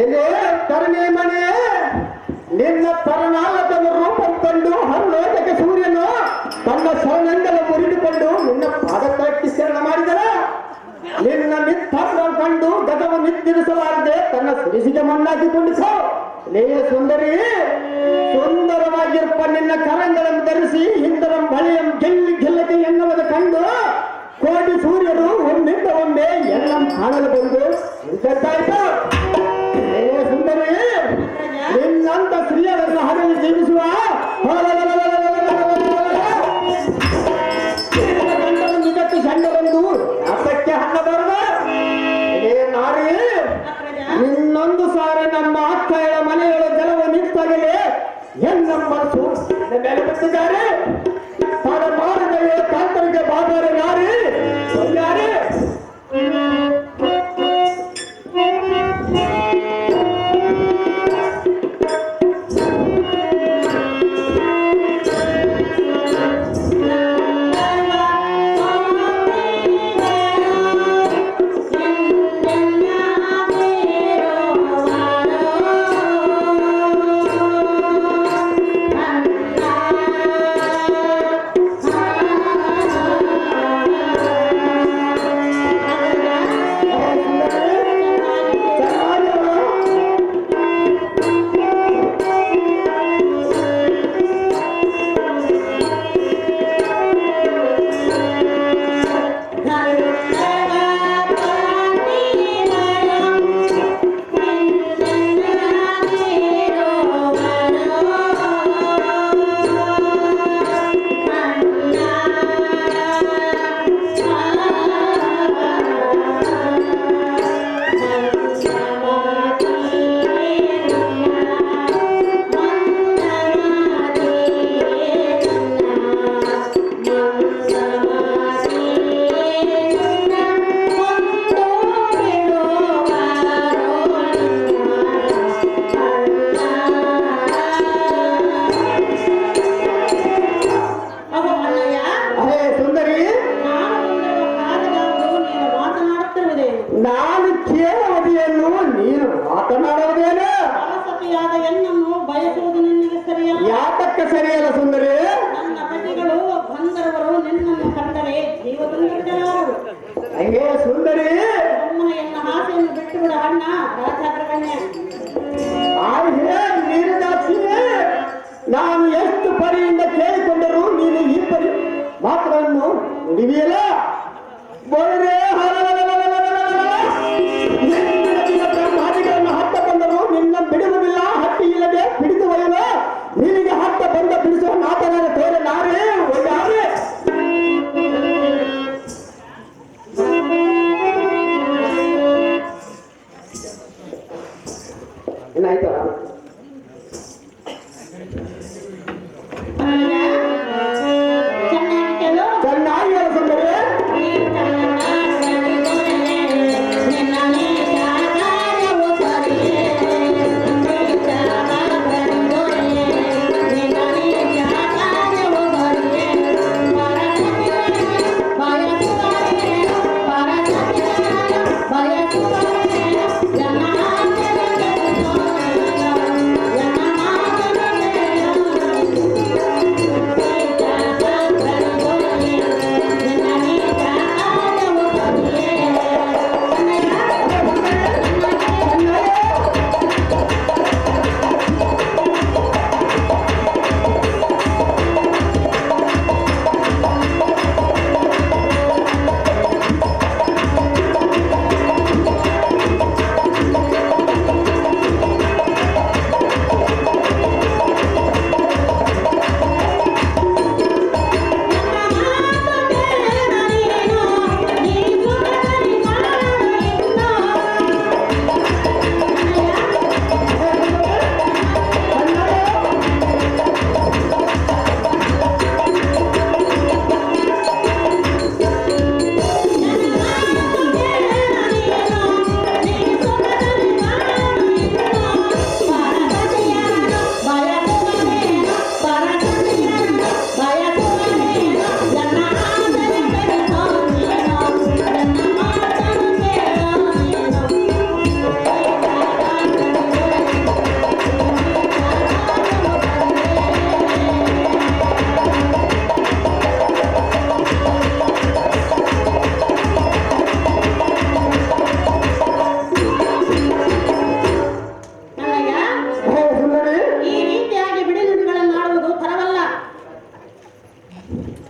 ಎಲೆ ತರಣೆ ಮನೆ ನಿನ್ನ ತರನಾಲದ ರೂಪ ಕಂಡು ಹರಳೋದಕ್ಕೆ ಸೂರ್ಯನು ತನ್ನ ಶರಣಂಗಲ ಮುರಿದುಕೊಂಡು ನಿನ್ನ ಪಾದಕ್ಕೆ ಶರಣ ಮಾಡಿದರ ನಿನ್ನ ನಿತ್ತರ ಕಂಡು ಗದವು ನಿತ್ತಿರಿಸಲಾರದೆ ತನ್ನ ಸಿರಿಸಿಗೆ ಮಣ್ಣಾಕಿಕೊಂಡಿಸೋ ಲೇ ಸುಂದರಿ, ಸುಂದರವಾಗಿರ್ಪ ನಿನ್ನ ಕರಂಗಳನ್ನು ಧರಿಸಿ ಹಿಂದರಂ ಬಳಿಯಂ ಗೆಲ್ಲಿ ಗೆಲ್ಲದೆ ಎನ್ನುವುದು ಕಂಡು ಕೋಟಿ ಸೂರ್ಯರು ಒಮ್ಮಿಂದ ಒಮ್ಮೆ ಎಲ್ಲ ಕಾಣಲು ಬಂದು ಇಂತಾಯ್ತು. ಲೇ ಸುಂದರಿ, ನಿನ್ನಂತ ಸ್ತ್ರೀಯರನ್ನು ಹರಳಿ ಜೀವಿಸುವ ಗಂಡನ ನಿಜಕ್ಕೆ ಸಣ್ಣ ಬಂದು ಅದಕ್ಕೆ ಹಣ ಬರದ ಏ ನಾರಿ, ನಿನ್ನೊಂದು ಸಾರಿ ನಮ್ಮ ಅಕ್ಕಳ ಮನೆಗಳ ಜಲವು ನಿಂತಾಗಲೇ ಎನ್ನ ಮನಸ್ಸು ಮೇಲೆ ಬಿಟ್ಟಿದ್ದಾರೆ. ತಡ ಮಾಡಿದರೆ ತಾಂತ್ರಿಕ ಬಾಬಾರೆ ನಾರಿ ಯಾರೇ ನಾನು ಕೇಳುವುದೇನು ನೀನು ಮಾತನಾಡುವುದೇನು? ಸತಿಯಾದ ಹೆಣ್ಣನ್ನು ಬಯಸುವುದು ನಿನಗೆ ಸರಿಯ? ಯಾತಕ್ಕೆ ಸರಿಯಲ್ಲ ಸುಂದರಿ? ನನ್ನ ಪತಿಗಳು ಬಂದರವರು ನಿನ್ನನ್ನು ಕಂಡರೆ ಜೀವತಂದರು. ಹಂಗೆ ಸುಂದರಿ, ಅಮ್ಮನ ಎನ್ನ ಆಸೆಯನ್ನು ಬಿಟ್ಟು ಬಿಡ ಅಣ್ಣ ರಾಜಾಗ್ರಗಣ್ಯ. ನೀನು ದಾಕ್ಷಿಣೆ, ನಾನು ಎಷ್ಟು ಪರಿಯಿಂದ ಕೇಳಿಕೊಂಡರೂ ನೀನು ಈ ಪರಿ ಮಾತುಗಳನ್ನು ನುಡಿವಿಯಲ್ಲ. ಬೋಳರೆ ಬ್ರಹ್ಮಾದಿಗಳನ್ನು ಹತ್ತ ಬಂದರು ನಿನ್ನ ಬಿಡುವುದಿಲ್ಲ, ಹಟ್ಟಿ ಇಲ್ಲದೆ ಬಿಡಿದು ಒಯ್ಯಲು ನಿನಗೆ ಹತ್ತ ಬಂದ ಬಿಡಿಸುವ ನಾಟಕದ ತೋರೆ ನಾರೇ ಒಯ್ಯಾರೆ. ಏನಾಯ್ತು? ಚೆನ್ನಾಗಿ ಸುಂದರಿ. ನಿನ್ನ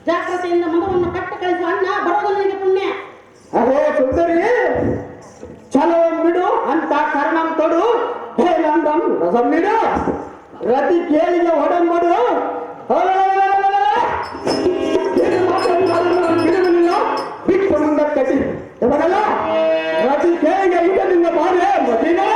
ಜಾಗ್ರತೆಯಿಂದ ಮಗುವನ್ನು ಕಟ್ಟ ಕಳಿಸುವ ಅಣ್ಣ ಬರೋದು ನಿನಗೆ ಪುಣ್ಯ. ಅದೇ ಸುಂದರಿ ಚಲೋ ಬಿಡು ಅಂತ ಕರ್ಣಂ ತೊಡು ಹೇಳಂದಂ ರಸಂ ಬಿಡು ರತಿ ಕೇಳಿಗೆ ಒಡಂಬಡು ಬಿಡುವುದಿಲ್ಲ ಬಿಟ್ಟು ಮುಂದೆ ಕಟ್ಟಿ ಇವರಲ್ಲ ರತಿ ಕೇಳಿಗೆ ಇದರಿಂದ ಬಾರೆ ಮದಿನೇ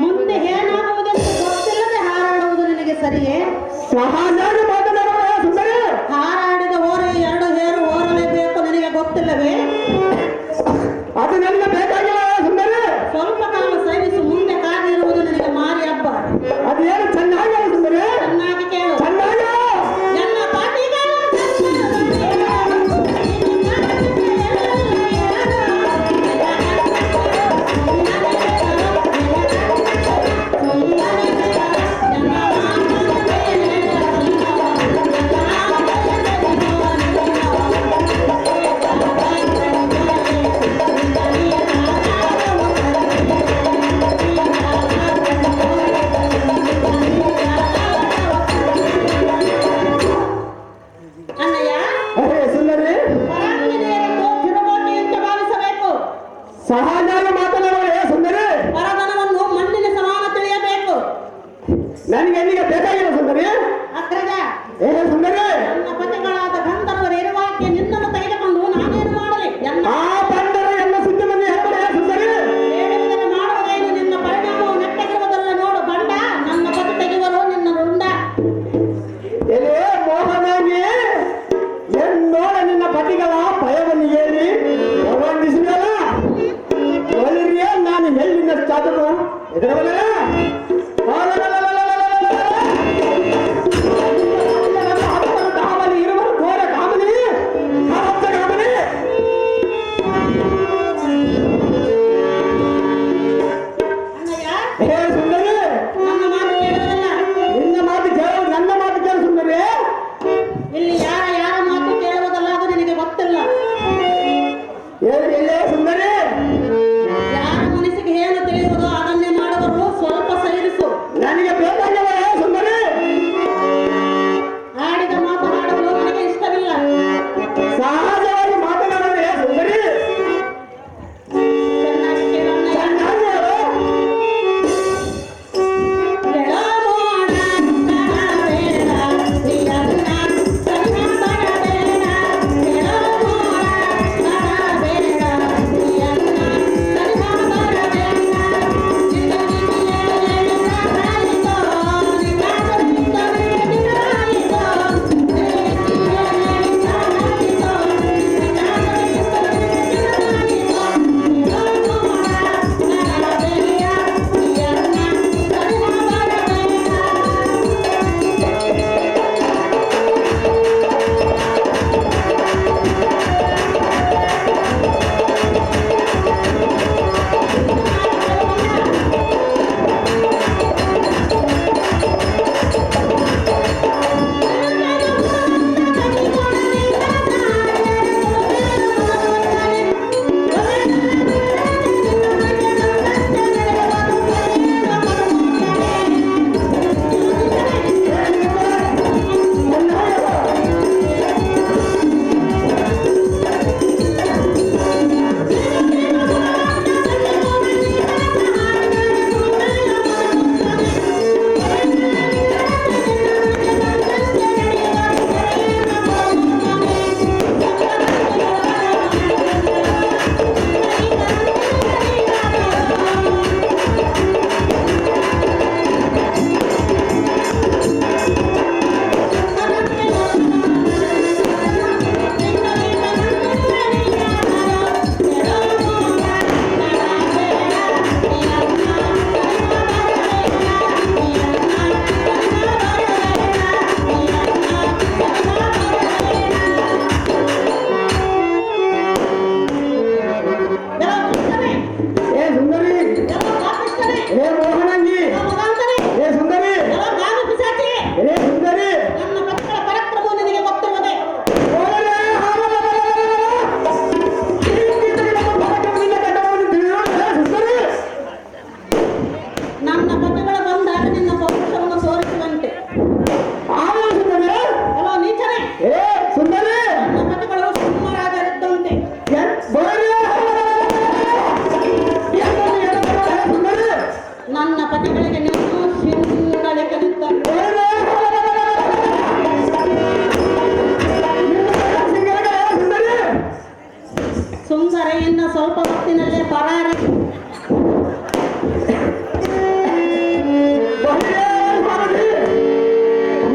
ಮುಂದೆ ಏನಾಗುವುದೆಂದು ಗೊತ್ತಿಲ್ಲದೆ ಹಾರಾಡುವುದು ನಿನಗೆ ಸರಿಯೇ? ಸಹಜವಾಗಿ ಮಾತನಾಡುವ ಸುಂದರಿ ಹಾರಾಡಿದ ಓರೆ ಎರಡು ಹೇರು ಓರಲೇಬೇಕು ನಿನಗೆ ಗೊತ್ತಿಲ್ಲವೇ? ಅದು ನನಗೆ ಬೇಕಾಗಿಲ್ಲ ಸುಂದರಿ ಸ್ವಲ್ಪ ಕಾಲ ಸೈನಿಸು ಮುಂದೆ ಕಾದಿರುವುದು ನಿನಗೆ ಮಾರಿ ಹಬ್ಬ. ಅದೇನು ಚೆನ್ನಾಗಿ ಸುಂದರಿ ಚೆನ್ನಾಗಿ ಕೇಳು. ಚೆನ್ನಾಗಿ ಎಲ್ಲ ಪಾಟಿಗಳು ಅಣ್ಣಯ್ಯ ಸುಂದರಿ ಪರಾಂಗನೆಯರನ್ನು ಕಿರುಗೋಟಿಯಂತೆ ಭಾವಿಸಬೇಕು. ಸಹಜವಾಗಿ ಮಾತನಾಡುವ ಸುಂದರಿ ಪರಧನವನ್ನು ಮಣ್ಣಿನ ಸಮಾನ ತಿಳಿಯಬೇಕು. ನನಗೆ ಎಲ್ಲಿಗೆ ಬೇಕಾಗಿಲ್ಲ ಸುಂದರಿ ಅಗ್ರಜ ಸುಂದರಿ ನನ್ನ ಪತಿಗಳಾದ ಗಂಧರ್ವರು ಇರುವಾಕೆ ನಿನ್ನನ್ನು ತೆಗೆದುಕೊಂಡು ನಾನೇನು ಮಾಡಲಿ? ಎಲ್ಲ ಆ ಬಂದರ ಎಲ್ಲ ಸುದ್ದಿ ಮಂದಿ ಹೇಳ್ತಾರೆ ಸುಂದರಿ ಹೇಳುವುದನ್ನು ಮಾಡುವುದೇನು? ನಿನ್ನ ಪರಿಣಾಮವು ನೆಟ್ಟಗಿರುವುದಲ್ಲ ನೋಡು ಬಂಡ. ನನ್ನ ಪತಿ ತೆಗೆವರು ನಿನ್ನ ರುಂಡ. ಎಲೆ ಮೋಹನಾಗಿ ನೋಡ ನಿನ್ನ ಪತಿಗಳ ಭಯವನ್ನು ಏರಿ ಹೊರಡಿಸಿದಲ್ಲ ಒಳ್ಳೆಯ ನಾನು ಎಲ್ಲಿನ ಚಾತರು ಎದುರವಲ್ಲ ಕಾಮಲಿ ಇರುವರು ಘೋರ ಕಾಮಲಿ ಕಾಮತ್ತ ಕಾಮಲಿ ಅಣ್ಣಯ್ಯ ಹೇ ಸುಂದರಿ ನನ್ನ ಮಾತು ಕೇಳುವುದಲ್ಲ. ನಿನ್ನ ಮಾತು ಕೇಳು ನನ್ನ ಮಾತು ಕೇಳು ಸುಂದರಿ ಇಲ್ಲಿ ಯಾರ ಮಾತು ಕೇಳುವುದಲ್ಲ, ಅದು ನಿನಗೆ ಗೊತ್ತಿಲ್ಲ. ಎಲ್ಲೇ ಸುಂದರಿ ಯಾರ ಮನಸ್ಸಿಗೆ ಏನು ತಿಳಿಯುವುದೋ ಅದನ್ನೇ ಮಾಡುವರು. ಸ್ವಲ್ಪ ಸೈಡ ಏ ಮೋಹನಂಗಿ, ಮಗಂತನೇ, ಏ ಸುಂದರಿ, ಎಲ್ಲೋ ಗಾಮ ಪಿಶಾಚಿ, ಏ ಸುಂದರಿ, ನನ್ನ ಪತಿಗಳ ಪರಾಕ್ರಮವು ನಿನಗೆ ಗೊತ್ತಿರುವುದೇ? ಓಡಲೇ, ಸುಂದರಿ, ನನ್ನ ಪತಿಗಳು ಬಂದಾಗ ನಿನ್ನ ಪೌರುಷವನ್ನು ತೋರಿಸುವಂತೆ. ಆಮೇಲೆ ಸುಂದರಿ, ಎಲ್ಲೋ ನೀಚನೇ, ಏ ಸುಂದರಿ, ನನ್ನ ಪತಿಗಳು ಸಿಂಹರಾಜರಿದ್ದಂತೆ. ಸುಂದರಿ, ನನ್ನ ಪತಿಗಳಿಗೆ ನೀನು ಸಿಂಹಗಳಿದ್ದಂತೆ. ಸುಂದರೆಯಿಂದ ಸ್ವಲ್ಪ ಹೊತ್ತಿನಲ್ಲೇ ಪರಾರಿ.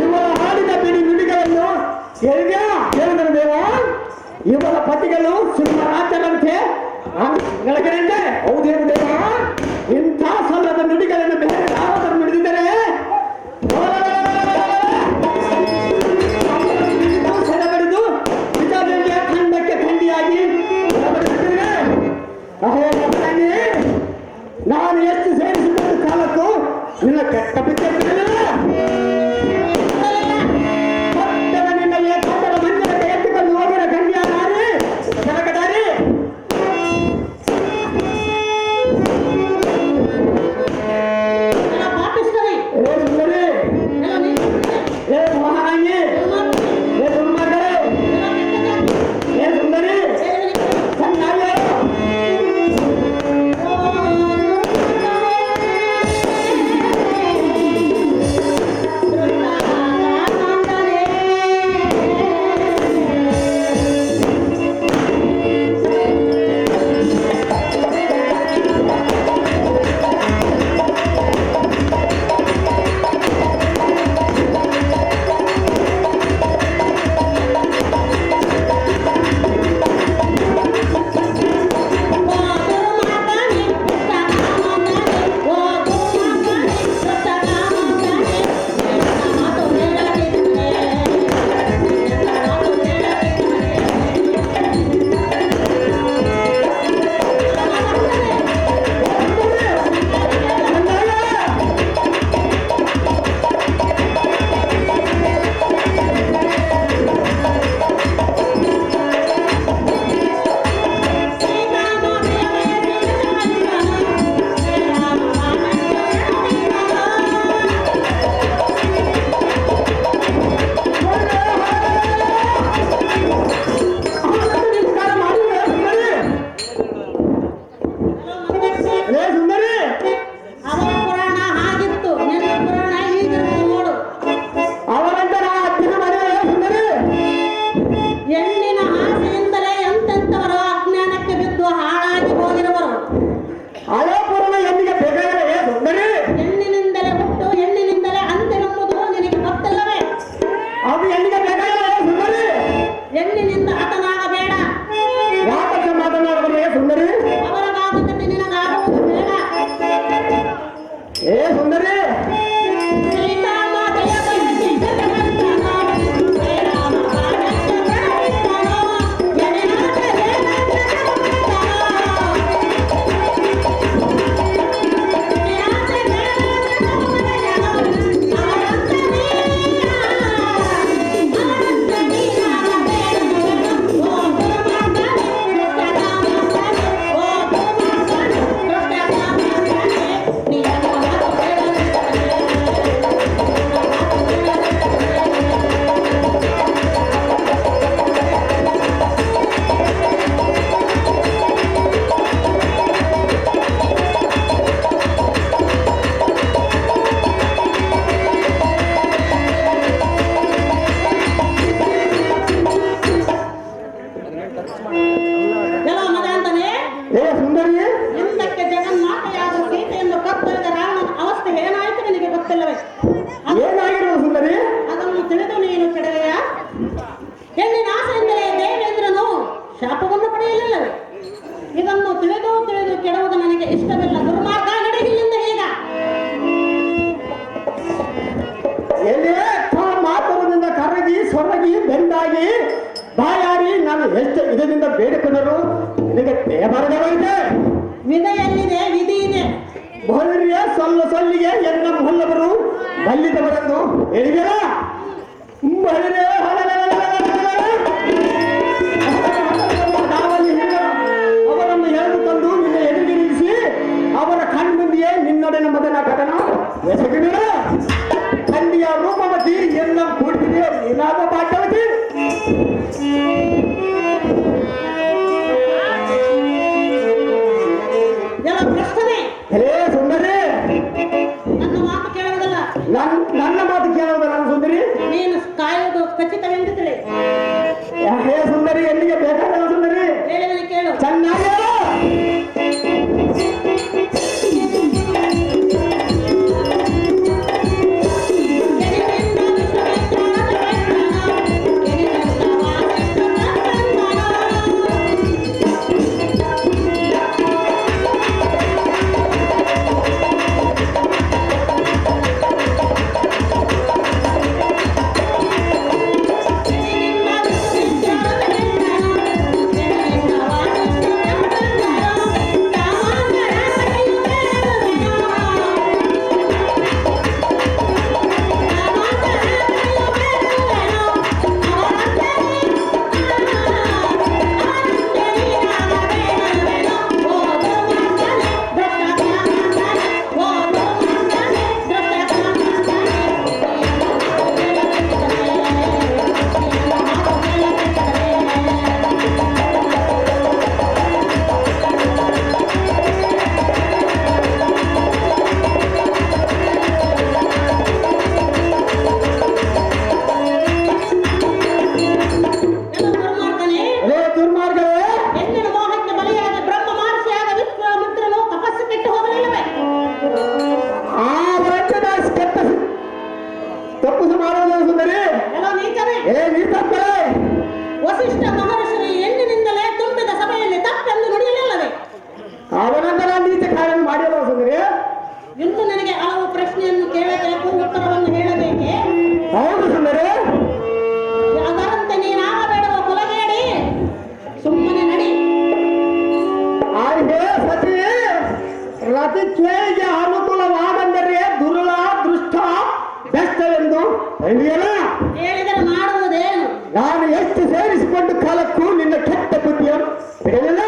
ಇವರ ಹಾಡಿದ ಬಿಡಿ ನುಡಿಗಳನ್ನು ಕೇಳಿದ ದೇವ, ಇವರ ಪತಿಗಳು ಸಿಂಹರಾಜರಂತೆ ಗಳಗರಂತೆ. ಹೌದೇನು ದೇವ, ಇಂಥ ಸಲ್ಲದ ನುಡಿಗಳನ್ನು ಬೇರೆ ಯಾರಾದರೂ ನುಡಿದಿದ್ದರೆ ಸೆಳೆಬಡಿದು ವಿಚಾರಗಳಿಗೆ ಖಂಡಕ್ಕೆ ಖಂಡಿಯಾಗಿ ನಾನು ಎಷ್ಟು ಸೇರಿಸಿಕೊಂಡ ಕಾಲಕ್ಕೂ ನಿನ್ನ ಕೆಟ್ಟ ಪಿಚ್ಚರಿರಲಿಲ್ಲ. ನಿನ್ನ ಏಕಾಂತರ ಮಂದಿರಕ್ಕೆ ಎತ್ತಿಕೊಂಡು ಹೋಗಿರ ಗಂಡಿಯಾರಿ ಕನಕದಾರಿ. ಎಲ್ಲ ಪಾಪಿಸ್ತನೇ, ಏ ಸುಂದರಿ, ಎಲ್ಲ ನೀಚನೇ, ಏ ಮೋಹನಾಂಗಿ, ಏ ದುರ್ಮಾರ್ಗರೇ, ಏ ಸುಂದರಿ, ಚೆನ್ನಾಗಿ ಅವರ ಪುರಾಣ ಹಾಗಿತ್ತು, ನಿನ್ನ ಪುರಾಣ ಹೀಗಿರುತ್ತೆ ನೋಡು. ಅವರಂತೆ ನಾ ಅಧ್ಯಯನ ಮಾಡಿದ ಸುಂದರಿ. ಹೆಣ್ಣಿನ ಆಸೆಯಿಂದಲೇ ಎಂತೆಂಥವರು ಅಜ್ಞಾನಕ್ಕೆ ಬಿದ್ದು ಹಾಳಾಗಿ ಹೋಗಿರುವರು. ಹಳೆ ಪುರಾಣ ಎಂದಿಗೆ ಬೇಕಾಗಿಲ್ಲ. ಏ ಸುಂದರಿ, ಹೆಣ್ಣಿನಿಂದಲೇ ಹುಟ್ಟು ಹೆಣ್ಣಿನಿಂದಲೇ ಅಂತ್ಯವೆಂಬುದು ನಿನಗೆ ಗೊತ್ತಿಲ್ಲವೇ? ಅದು ಎಂದಿಗೆ ಬೇಕಾಗಿಲ್ಲ. ಏ ಸುಂದರಿ, ಹೆಣ್ಣಿನಿಂದ ಹತನಾಗಬೇಡ. ಯಾಕೆ ಮಾತನಾಡಬಲ್ಲ. ಏ ಸುಂದರಿ, ಅವರಗಾಗುತ್ತದೆ ನಿನಗಾಗುವುದು ಬೇಡ. ಏ ಸುಂದರಿ, ಸೀತಾಮಾತೆಯ ಬಯಸಿ ಜಗವಂತನೋ, ಶ್ರೀರಾಮ ಬಾಳಕ್ಕೆ ಬರವಿದ್ದನೋ, ಎಡೆನಾಟ ಏನಾಟ ಜಗವಂತನೋ. ಯಾತೆ ಬೇಡ ಜಗಮನೆಯನೋ, ಅವರಂತೆ ನೀನಾಗಬೇಡ. ಓ ಗುರುಮಾರ್ಗನೆ, ಕೃಷ್ಣಕಾಮಕನೆ, ಓ ಗುರುಮಾರ್ಗನೆ, ಕೃಷ್ಣಕಾಮಕನೆ, ನೀನು ಮಾತು ಕೇಳದಿದ್ದರೆ ಎಲ್ಲೋ ಮಗ ಅಂತಾನೆ. ಏ ಸುಂದರಿ, ಹಿಂದಕ್ಕೆ ಜಗನ್ಮಾತೆಯಾದ ಸೀತೆಯನ್ನು ಕತ್ತರಿದ ರಾವಣನ ಅವಸ್ಥೆ ಏನಾಯಿತು ನಿನಗೆ ಗೊತ್ತಿಲ್ಲವೇ? ಏನಾಗಿರುವ ಸುಂದರಿ? ಅದನ್ನು ತಿಳಿದು ನೀನು ಕೆಡವೆಯ? ಹೆಣ್ಣಿನ ಆಸೆಯಿಂದಲೇ ದೇವೇಂದ್ರನು ಶಾಪವನ್ನು ಪಡೆಯಲಿಲ್ಲವೇ? ಇದನ್ನು ತಿಳಿದು ತಿಳಿದು ಕೆಡುವುದು ನನಗೆ ಇಷ್ಟವಿಲ್ಲ. ದುರ್ಮಾರ್ಗ, ನಡೆಯಿಲ್ಲಿಂದ ಈಗ. ಎಲ್ಲಿ ಮಾತುರದಿಂದ ಕರಗಿ ಸೊರಗಿ ಬೆಂದಾಗಿ ಬಾಯಾರಿ ನಾನು ಎಷ್ಟು ಇದರಿಂದ ಬೇಡಿಕೊಂಡರು ನಿನಗೆ ದೇವರದವೈತೆ. ವಿಧೆಯಲ್ಲಿದೆ, ವಿಧಿ ಇದೆ. ಬಹುರಿಯ ಸೊಲ್ಲಿಗೆ ಎನ್ನ ಹೊಲ್ಲವರು ಬಲ್ಲಿದವರೆಂದು ಹೇಳಿದರ ಅವರನ್ನು ಎಳೆದು ತಂದು ನಿನ್ನ ಎದುರಿಗೆ ನಿಲ್ಲಿಸಿ ಅವರ ಕಣ್ಮುಂದಿಯೇ ನಿನ್ನೊಡನೆ ಮದನ ಕಥನ ಎಸಗಿದ ಖಂಡಿಯ ರೂಪವತಿ ಎಲ್ಲ ಕೂಡಿದೆ ಏನಾದ ಪಾಠವತಿ ಹೇ ಸುಂದರಿ, ನನ್ನ ಮಾತು ಕೇಳುವುದಲ್ಲ. ನನ್ನ ಮಾತು ಕೇಳುವುದಲ್ಲ ಸುಂದರಿ. ನೀನು ಕಾಯೋದು ಖಚಿತವೆಂದು ತಿಳಿ. ಹೇ ಸುಂದರಿ, ಎಲ್ಲಿಗೆ ಬೇಕಾದಲ್ಲ ಸುಂದರಿ, ಹೇಳಿದನು ಕೇಳು. ಚೆನ್ನಾಗಿ ವಸಿಷ್ಠ ಮಹರ್ಷಿಯ ಹೆಣ್ಣಿನಿಂದಲೇ ತುಂಬಿದ ಸಭೆಯಲ್ಲಿ ತಪ್ಪೆಂದು ನುಡಿಯಲಿಲ್ಲವೇ? ಅವನಂತರ ನೀತಿ ಕಾರ್ಯ ಮಾಡಿಲ್ಲ ಸುಂದರಿ. ಇಂದು ನನಗೆ ಹಲವು ಪ್ರಶ್ನೆಯನ್ನು ಕೇಳಬೇಕು, ಉತ್ತರವನ್ನು ಹೇಳಬೇಕೆ? ಹೌದು ಸುಂದರಿ. ಅದರಂತೆ ನೀನಾಗಬೇಡುವ ಕುಲಗೇಡಿ, ಸುಮ್ಮನೆ ನಡಿ. ಆಯ್ಕೆ ಸತಿ ರತಿ ಕೇಳಿಗೆ ಅನುಕೂಲವಾದಂದರೆ ದುರ್ಲ ದೃಷ್ಟ ಬೆಷ್ಟವೆಂದು ಹೇಳಿದರೆ ಮಾಡುವುದೇನು? ನಾನು ಎಷ್ಟು ಸೇರಿಸಿಕೊಂಡು ಕಾಲಕ್ಕೂ ನಿನ್ನ ಕೆಟ್ಟ ಬುದ್ಧಿಯನ್ನು ಬಿಡಲಿಲ್ಲ.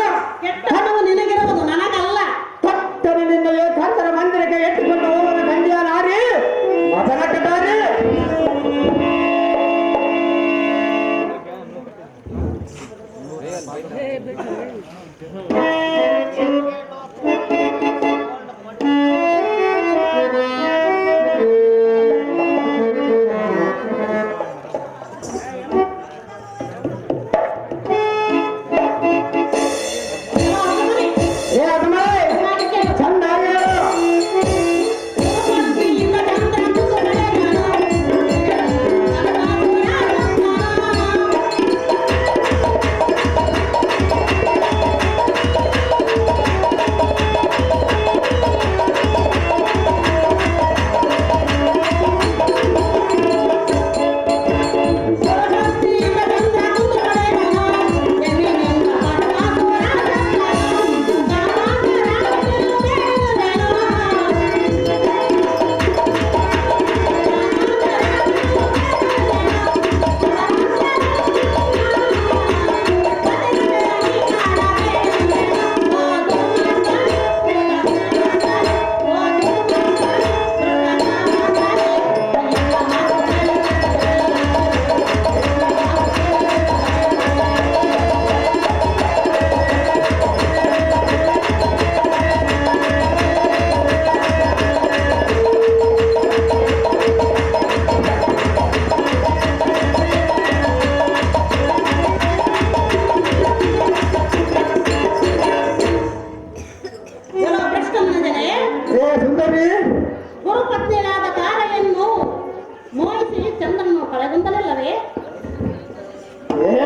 ಕೆಟ್ಟ ಹಣವು ನಿನಗಿರುವುದು, ನನಗಲ್ಲ. ತಟ್ಟನೆ ನಿನ್ನ ಏಕಾಂತರ ಮಂದಿರಕ್ಕೆ ಎತ್ತುಕೊಂಡು ಹೋಗುವ ಗಂಡಿಯ ನಾರಿ ಮದನ ಕಟಾರಿ. ಗುರುಪತ್ನಿಯಾದ ತಾರೆಯನ್ನು ಮೋಹಿಸಿ ಚಂದ್ರನು ಕಳೆಗುಂದಲಿಲ್ಲವೇ?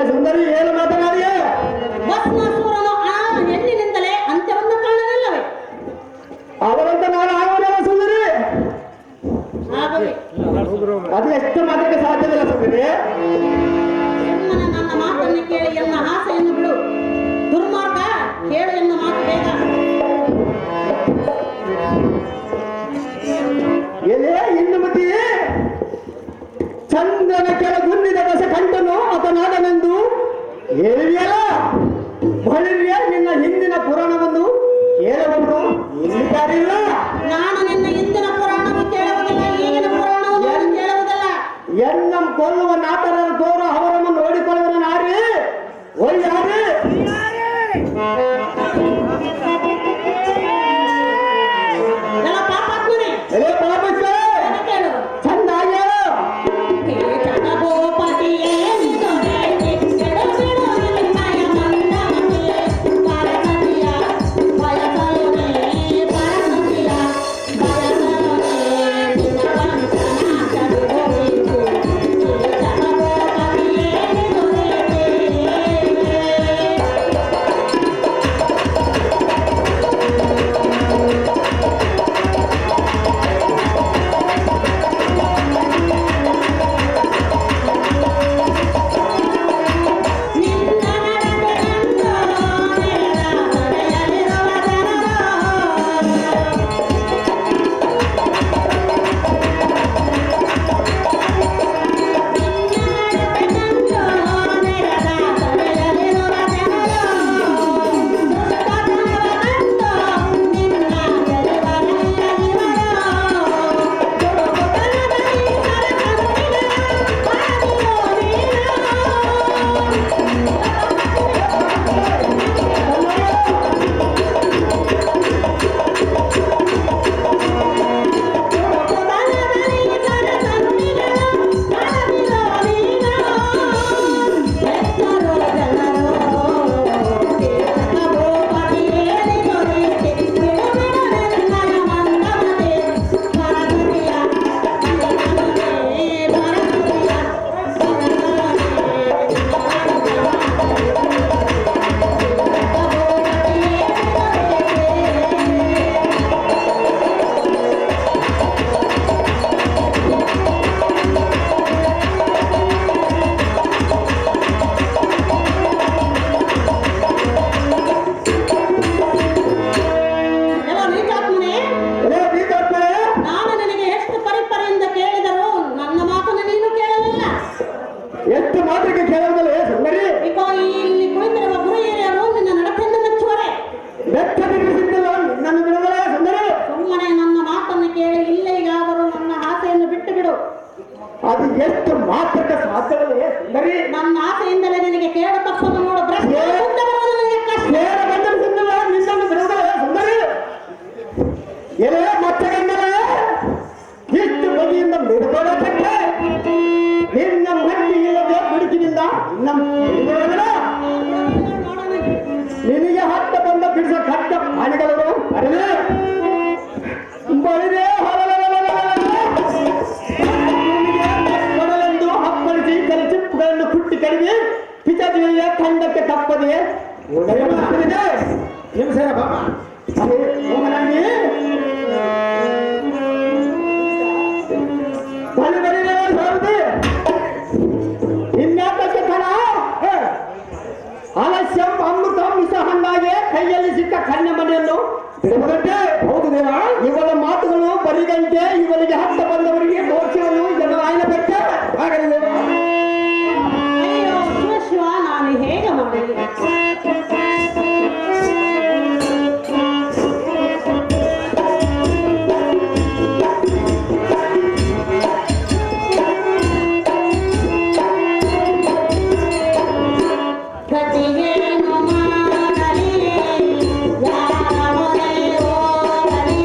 ಸುಂದರಿ ಏನು ಮಾತನಾಡಿಯೇ? ಭಸ್ಮಾಸುರನು ಆ ಹೆಣ್ಣಿನಿಂದಲೇ ಅಂತ್ಯವನ್ನು ಕಾಣಲಿಲ್ಲವೇ? ಅವರಂತ ನಾನು ಆಗೋದಿಲ್ಲ ಸುಂದರಿ. ಆಗಲಿ, ಅದು ಎಷ್ಟು ಮಾತಕ್ಕೆ ಸಾಧ್ಯವಿಲ್ಲ ಸುಂದರಿ. ಸುಮ್ಮನೆ ನನ್ನ ಮಾತನ್ನು ಕೇಳಿ ಎನ್ನ ಆಸೆಯನ್ನು ಬಿಡು. ದುರ್ಮಾರ್ಗ, ಕೇಳು ಎನ್ನ ಮಾತು ಬೇಗ. ಚಂದ್ರನ ಕೆಳಗುಂದಿದ ದಶ ಕಂಠನು ಆತನಾದನೆಂದು ಹೇಳಿದೆಯಲ್ಲ. ಬಳಿಯ ನಿನ್ನ ಹಿಂದಿನ ಪುರಾಣವನ್ನು ಕೇಳಬಹುದು ಎಲ್ಲಿದ್ದಾರಿಲ್ಲ. ನಾನು ನಿನ್ನ ಹಿಂದಿನ ಪುರಾಣವು ಕೇಳುವುದಿಲ್ಲ, ಈಗಿನ ಪುರಾಣವು ನಾನು ಕೇಳುವುದಿಲ್ಲ. ಎನ್ನಂ ಕೊಲ್ಲುವ ನಾಟರ ತೋರ ಅವರನ್ನು ನೋಡಿಕೊಳ್ಳುವ ನಾರಿ ಒಯ್ಯಾರಿ. ಎಲ್ಲ ಪಾಪಾತ್ಮನೇ ಎಲೆ ಪಾಪಕ್ಕ ಏನು ಕೇಳು. ಚಂದಾಗಿ ಹೇಳು. ಜಗಗೋಪತಿಯೇ ನಿನಗೆ ಕೆಡಬಿಡು ನಿನ್ನಯ ಮಂದಮತಿಯೇ ಪರಸತಿಯ ಬಯಸಲುನೇ ಪರಸತಿಯ ಬಯಸಲುನೇ ನಿನ್ನ ವಂಶನ ಕಡಿದೊಯ್ದು ಜಗಗೋಪತಿಯೇ ನಿನಗೆ ಎಷ್ಟು ಮಾತ್ರಕ್ಕೆ ಕೇಳುವುದಲ್ಲ ಸುಂದರಿ. ಇಲ್ಲಿ ಕುಳಿತಿರುವ ಗುರು ಹಿರಿಯರು ನಿನ್ನ ನಡತೆಯನ್ನು ಮೆಚ್ಚುವರೆ. ಬೆಚ್ಚದಿರಿಸಿದ್ದಲ್ಲ ನಿನ್ನನ್ನು ಬಿಡುವುದಲ್ಲ ಸುಂದರಿ. ಸುಮ್ಮನೆ ನನ್ನ ಮಾತನ್ನು ಕೇಳಿ ಇಲ್ಲಿಗಾದರೂ ನನ್ನ ಆಸೆಯನ್ನು ಬಿಟ್ಟು ಬಿಡು. ಅದು ಎಷ್ಟು ಮಾತ್ರಕ್ಕೆ ಸಾಧ್ಯವಲ್ಲ ಸುಂದರಿ. ನನ್ನ ಆಸೆಯಿಂದಲೇ ನಿನಗೆ ಕೇಳು ತಪ್ಪನ್ನು ನೋಡು. ಪ್ರಶ್ನೆ ಮುಂದೆ ಬರುವುದು ನನಗೆ ಕಷ್ಟ. ನೇರ ಬಂದಿರಿಸಿದ್ದಲ್ಲ ನಿನ್ನನ್ನು ಬಿಡುವುದಲ್ಲ ಸುಂದರಿ. ಎಲೆ ಮಚ್ಚಗಂಡಲೇ ಇಷ್ಟು ಬಗೆಯಿಂದ ಬಿಡುಗೊಳ್ಳತಕ್ಕೆ ನಿನ್ನ ಮಟ್ಟಿ ಇಲ್ಲದೆ ಬಿಡುಕಿನಿಂದ ನಮ್ಮ ಬಿಡುಗೊಳ್ಳಲ್ಲ. ನಿನಗೆ ಹತ್ತ ಬಂದ ಬಿಡಿಸ ಕಟ್ಟ ಪ್ರಾಣಿಗಳು ಬರಲೇ ಬಳಿದೆ ಹೊರಲೆಂದು ಹಪ್ಪಳಿಸಿ ಚಿಪ್ಪುಗಳನ್ನು ಕುಟ್ಟಿ ಕಡಿಮೆ ಪಿಚದಿಯ ಖಂಡಕ್ಕೆ ತಪ್ಪದೆ ಹಿಂಸೆಯ ಬಾಬ ಅದೇ ಹೋಗಲಾಗಿ ಬಳಿ ಬರೀ ಸಾರದೆ ಇನ್ಯಾತಕ್ಕೆ ಕಣ ಆಲಸ್ಯಂ ಅಮೃತಂ ವಿಷಹಣ್ಣಾಗೆ ಕೈಯಲ್ಲಿ ಸಿಕ್ಕ ಕನ್ಯ ಮನೆಯನ್ನು ಬಿಡುವುದಂತೆ. ಹೌದು ದೇವ, ಇವಳ ಮಾತುಗಳು ಬರಿದಂತೆ ಇವರಿಗೆ ಹತ್ತ ಬಂದವರಿಗೆ ದೋಷವನ್ನು ಜನರಾಯನ ಬೆಟ್ಟ ಹಾಗಲಿ ದೇವ. ಅಯ್ಯೋ ಶಿವ ಶಿವ, ನಾನು ಹೇಗೆ ಮಾಡಲಿ? ಗತಿಗೇನು ಮಾಡಲಿ, ಯಾರ ಮೊರೆ ಹೋಗಲಿ?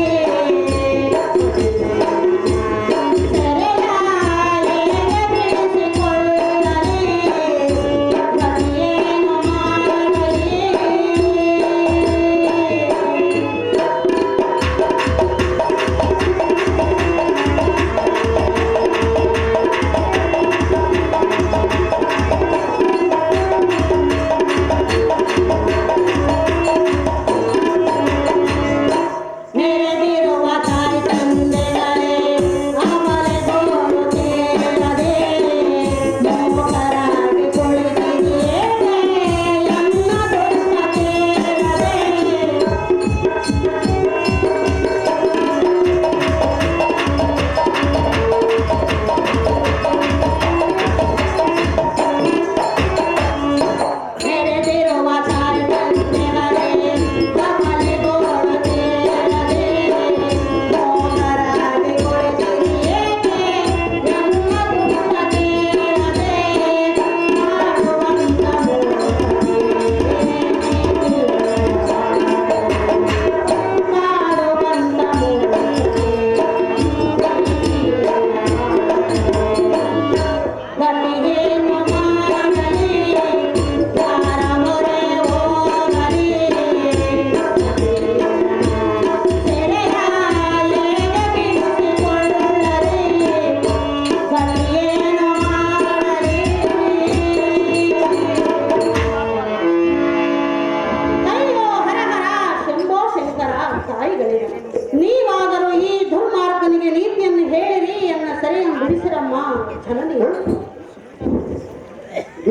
ಧರ್ಮ ಜನನಿ.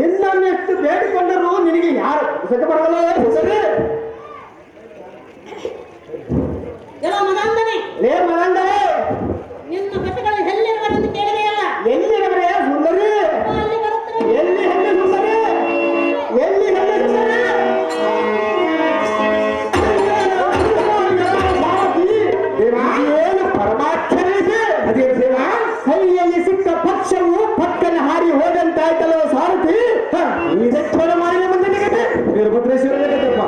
ಇನ್ನೊಂದೆಷ್ಟು ಬೇಡಿಕೊಂಡರು ನಿನಗೆ ಯಾರು ಬರಲ್ಲ ಹೆಸರೇ ಎಲ್ಲ ಮಗಂದನೆ ಲೇ ಮಗಂದರೆ ನಿನ್ನ ಕಥೆಗಳು ಎಲ್ಲಿರುವರೆಂದು ಕೇಳಿದೆಯಲ್ಲ. ಎಲ್ಲಿರವರೇ ಸುಂದರಿ ಅಲ್ಲಿ ಬರುತ್ತದೆ. ಎಲ್ಲಿ ಹೆಣ್ಣು ಸುಂದರಿ ಎಲ್ಲಿ ಹೆಣ್ಣು ಸುಂದರಿ ಏನು ಪರಮಾಕ್ಷರಿಸಿ ಅದೇ ಸೇವ ಕೈಯಲ್ಲಿ ಸಿಕ್ಕ ಪಕ್ಷವು ಪಕ್ಕನ ಹಾರಿ ಹೋದಂತಾಯ್ತಲ್ಲ ಸಾರಥಿ. ಇದಕ್ಕೆ ಮಾಡಿದ ಮುಂದೆ ನಿಗತೆ ವೀರಭದ್ರೇಶ್ವರ ಕಥೆಪ್ಪ.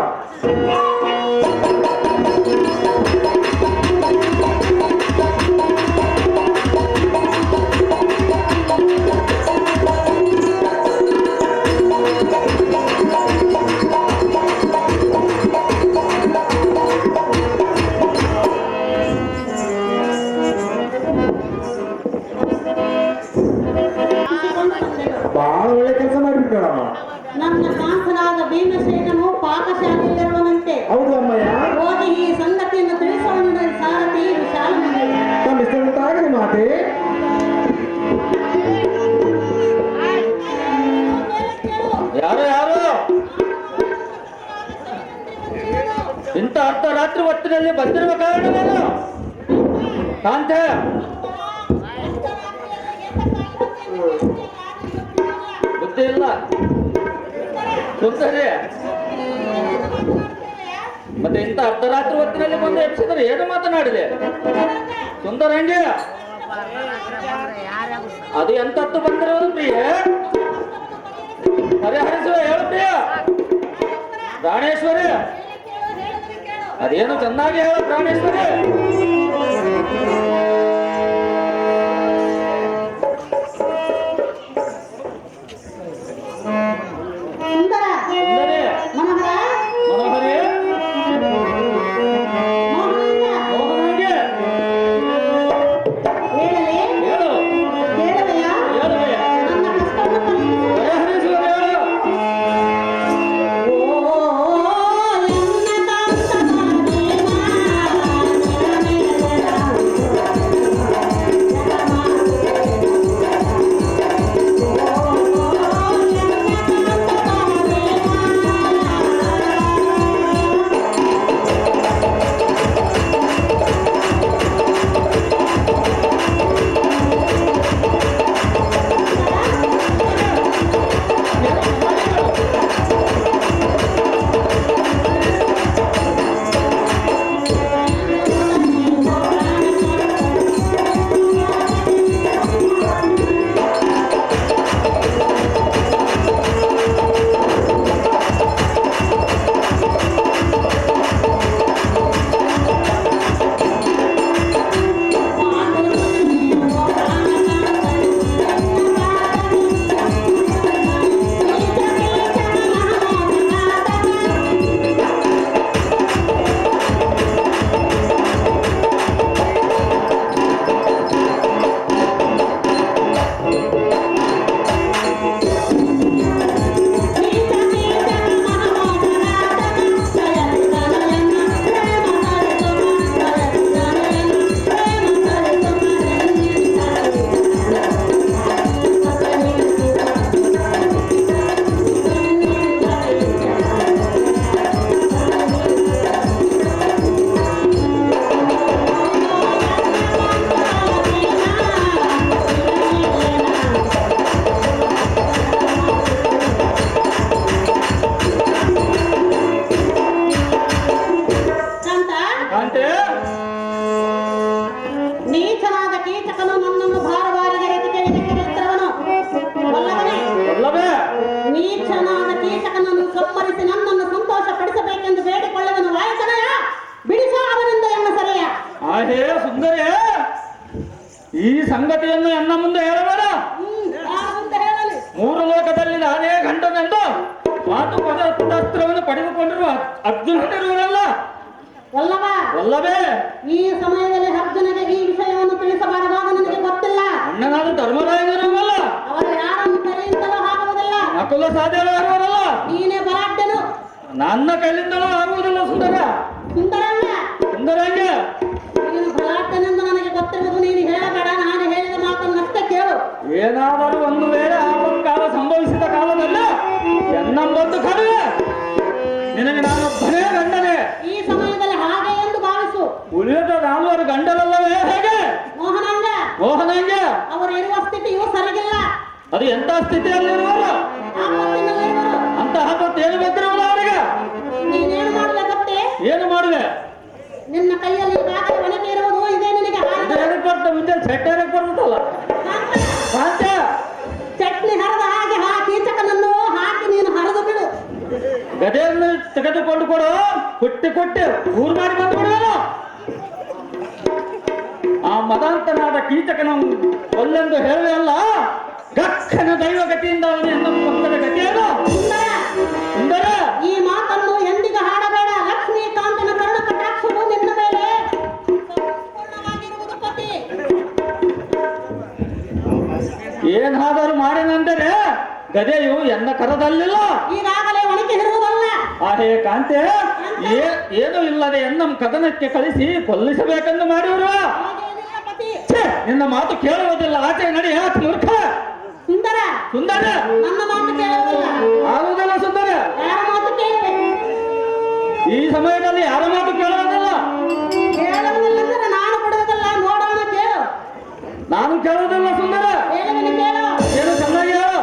ಬಹಳ ಒಳ್ಳೆ ಕೆಲಸ ಮಾಡಿಬಿಟ್ಟಮ್ಮ. ನನ್ನ ಕಾಂತನಾದ ಭೀಮಸೇನನು ಪಾಕಶಾಲೆಯಲ್ಲಿರುವನಂತೆ. ಹೌದು ಅಮ್ಮಯ್ಯ. ಹೋಗಿ ಈ ಸಂಗತಿಯನ್ನು ತಿಳಿಸೋಣ ಸಾರಥಿ ವಿಶಾಲ. ತಮ್ಮಿಷ್ಟುಂಟಾಗಲಿ ಮಾತೆ. ಯಾರು ಯಾರು ಇಂಥ ಅರ್ಧರಾತ್ರಿ ಹೊತ್ತಿನಲ್ಲಿ ಬಂದಿರುವ ಕಾರಣವೇನು? ಕಾಂತೆ ಬುದ್ಧಿ ಇಲ್ಲ ಸುಂದರಿ. ಮತ್ತೆ ಇಂಥ ಅರ್ಧರಾತ್ರಿ ಹೊತ್ತಿನಲ್ಲಿ ಬಂದು ಎಬ್ಸಿದರೆ ಏನು ಮಾತನಾಡಿದೆ ಸುಂದರಂಗಿ? ಅದು ಎಂತದ್ದು ಬಂದಿರೋದು ಪ್ರಿಯ? ಹರಿಹರಿಸುವ ಹೇಳು ಪ್ರಿಯ. ಪ್ರಾಣೇಶ್ವರಿ ಅದೇನು ಚೆನ್ನಾಗಿ ಹೇಳು ಪ್ರಾಣೇಶ್ವರಿ. ಸುಂದರ ಸುಂದರಿ ಮನೋಹರ ಮನೋಹರಿ ಮೋಹನಾಂಗ ಮೋಹನಿಗೆ ಹೇಳಲಿ ಹೇಳು ಕೇಳುವೆಯ ಹೇಳುವೆ. ನನ್ನ ಕಷ್ಟವನ್ನು ಪರಿಹರಿಸು. ಹರಿಹರಿಸುವ ಹೇಳು. ಓ ಎನ್ನ ಕಾಂತನ ದೇವ ನೀಚನಾದ ಕೀಚಕನು ನನ್ನನ್ನು ಭಾರವಾರಿಗೆ ರೀತಿಗೆ ಇದಕ್ಕೆ ಉತ್ತರವನು ವಲ್ಲವನೇ. ಅಲ್ಲವೇ ನೀಚನಾದ ಕೀಚಕನನ್ನು ಸಂಹರಿಸಿ ನನ್ನನ್ನು ಸಂತೋಷ ಪಡಿಸಬೇಕೆಂದು ಬೇಡಿಕೊಳ್ಳುವನು ವಾಯಸನಯ. ಬಿಡಿಸ ಅವನಿಂದ ಎನ್ನ ಸರೆಯ. ಆಹೇ ಸುಂದರಿ, ಈ ಸಂಗತಿಯನ್ನು ಎನ್ನ ಮುಂದೆ ಹೇಳಬೇಡ. ಅಂತ ಹೇಳಲಿ. ಮೂರು ಲೋಕದಲ್ಲಿ ನಾನೇ ಗಂಡನೆಂದು ಮಾತು ಪದಾಸ್ತ್ರವನ್ನು ಪಡೆದುಕೊಂಡಿರುವ ಅರ್ಜುನನಿರುವನಲ್ಲ ವಲ್ಲವ, ಅಲ್ಲವೇ ಈ ಸಮಯದಲ್ಲಿ ಅರ್ಜುನಗೆ ಈ ವಿಷಯವನ್ನು ತಿಳಿಸಬಾರದಾಗ ನನಗೆ ಗೊತ್ತಿಲ್ಲ. ಅಣ್ಣನಾದ ಧರ್ಮರಾಯನಿರುವಲ್ಲ, ಅವರು ಯಾರನ್ನು ಕರೆಯಿಂದಲೂ ಆಗುವುದಿಲ್ಲ. ನಕುಲ ಸಾಧ್ಯವಾಗುವರಲ್ಲ, ನೀನೇ ಬಲಾಢ್ಯನು. ನನ್ನ ಕೈಲಿಂದಲೂ ಆಗುವುದಿಲ್ಲ ಸುಂದರ. ಸುಂದರಣ್ಣ, ಸುಂದರಂಗ ನೀನು ಬಲಾಢ್ಯನೆಂದು ನನಗೆ ಗೊತ್ತಿರುವುದು. ನೀನು ಹೇಳಬೇಡ, ನಾನು ಹೇಳಿದ ಮಾತನ್ನಷ್ಟೇ ಕೇಳು. ಏನಾದರೂ ಒಂದು ವೇಳೆ ಆಪತ್ಕಾಲ ಸಂಭವಿಸಿದ ಕಾಲದಲ್ಲಿ ಎನ್ನಂಬಂದು ಕಡುವೆ ನಿನಗೆ ನಾನು ಭನೇ ಗಂಡನೆ. ಈ ಸಮಯದಲ್ಲಿ ಹಾಗೆ ಎಂದು ಭಾವಿಸು. ಉಳಿದ 4 ಗಂಡಲಲ್ಲವೇ ಹೇಗೆ? ಮೋಹನಾಂಗ ಅವರು ಇರುವ ಸ್ಥಿತಿಯು ಸರಿಗಿಲ್ಲ. ಅದು ಎಂತ ಸ್ಥಿತಿಯಲ್ಲಿರುವರು? ಆಪತ್ತಿನಲ್ಲಿರುವರು. ಅಂತ ಆಪತ್ತು ಏನು ಬೇಕಿರುವಲ್ಲ ಅವರಿಗೆ? ನೀನೇನು ಮಾಡಲೆ ಗೊತ್ತೇ? ಏನು ಮಾಡುವೆ? ನಿನ್ನ ಕೈಯಲ್ಲಿ ಈಗಾಗಲೇ ಒಣಗಿ ಇರುವುದು ಇದೇ ನಿನಗೆ ಬರ್ತದೆ ಮುಂದೆ ಚಟ್ಟೆಗೆ ಬರ್ತದಲ್ಲ ಚಟ್ನಿ ಹರಿದ ಹಾಗೆ ಆ ಕೀಚಕನನ್ನು ಹಾಕಿ ನೀನು ಹರಿದು ಬಿಡು. ಗದೆಯನ್ನು ತೆಗೆದುಕೊಂಡು ಕೊಡು, ಕೊಟ್ಟಿ ಊರು ಮಾಡಿ ಬಂದು ಬಿಡುವಲ್ಲ. ಆ ಮದಾಂತನಾದ ಕೀಚಕನ ಒಲ್ಲೆಂದು ಹೇಳುವೆ ಅಲ್ಲ, ಗಕ್ಕನ ದೈವಗತಿಯಿಂದ ಅವನ ಪಕ್ಕದ ಗತಿಯಲ್ಲ. ಸುಂದರ, ಈ ಮಾತನ್ನು ಎಂದಿಗೂ ಹಾಡಬೇಡ. ಲಕ್ಷ್ಮೀಕಾಂತನ ಕರ್ಣ ಕಟಾಕ್ಷವು ನಿನ್ನ ಮೇಲೆ ಸಂಪೂರ್ಣವಾಗಿರುವುದು ಪತಿ. ಏನಾದರೂ ಮಾಡಿನೆಂದರೆ ಗದೆಯು ಎನ್ನ ಕರದಲ್ಲಿಲ್ಲ, ಈಗಾಗಲೇ ಒಣಗಿ ಇರುವುದಲ್ಲ. ಆಹೇ ಕಾಂತೆ, ಏನು ಇಲ್ಲದೆ ಎನ್ನ ಕದನಕ್ಕೆ ಕಳಿಸಿ ಕೊಲ್ಲಿಸಬೇಕೆಂದು ಮಾಡಿವರು. ಹಾಗೇನಿಲ್ಲ ಪತಿ. ನಿನ್ನ ಮಾತು ಕೇಳುವುದಿಲ್ಲ, ಆಚೆ ನಡಿ. ಯಾಕೆ ಮೂರ್ಖ? ಸುಂದರ, ಸುಂದರ, ನನ್ನ ಮಾತು ಕೇಳುವುದಿಲ್ಲ. ಆಗುವುದಿಲ್ಲ ಸುಂದರ. ಯಾರ ಮಾತು ಕೇಳಬೇಕು? ಈ ಸಮಯದಲ್ಲಿ ಯಾರ ಮಾತು ಕೇಳುವುದಿಲ್ಲ. ಕೇಳುವುದಿಲ್ಲಂದ್ರೆ ನಾನು ಬಿಡುವುದಿಲ್ಲ. ನೋಡೋಣ, ಕೇಳು. ನಾನು ಕೇಳುವುದಿಲ್ಲ ಸುಂದರ. ಹೇಳುವನು ಕೇಳು. ಏನು ಚೆನ್ನಾಗಿ ಹೇಳು.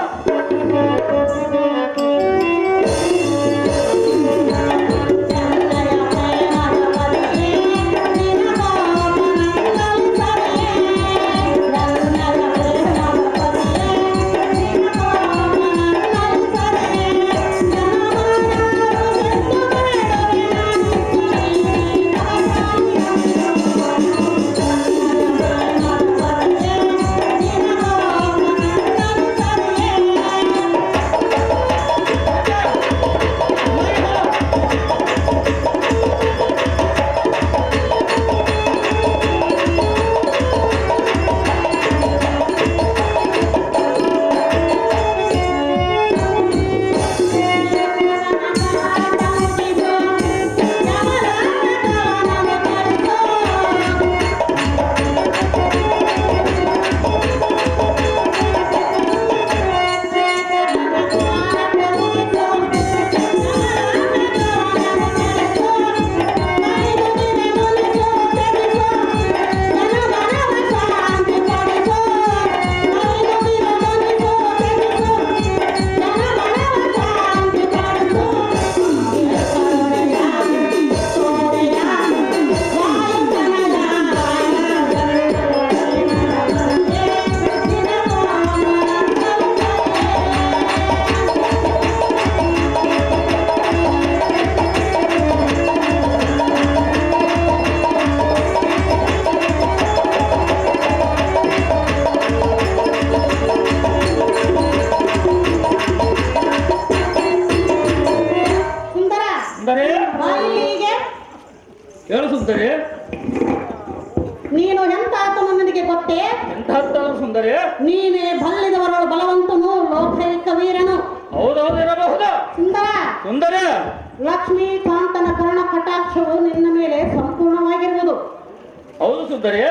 ಹೇಳು ಸುಂದರಿ. ನೀನು ಎಂತ ಆತನು ನನಗೆ ಗೊತ್ತೇ? ಎಂತ ಸುಂದರಿ? ನೀನೇ ಬಲ್ಲಿದವರಳು ಬಲವಂತನು, ಲೋಕೈಕ ವೀರನು. ಹೌದೌದು, ಇರಬಹುದು. ಸುಂದರ, ಸುಂದರ, ಲಕ್ಷ್ಮೀಕಾಂತನ ಕರ್ಣ ಕಟಾಕ್ಷವು ನಿನ್ನ ಮೇಲೆ ಸಂಪೂರ್ಣವಾಗಿರುವುದು. ಹೌದು ಸುಂದರಿ.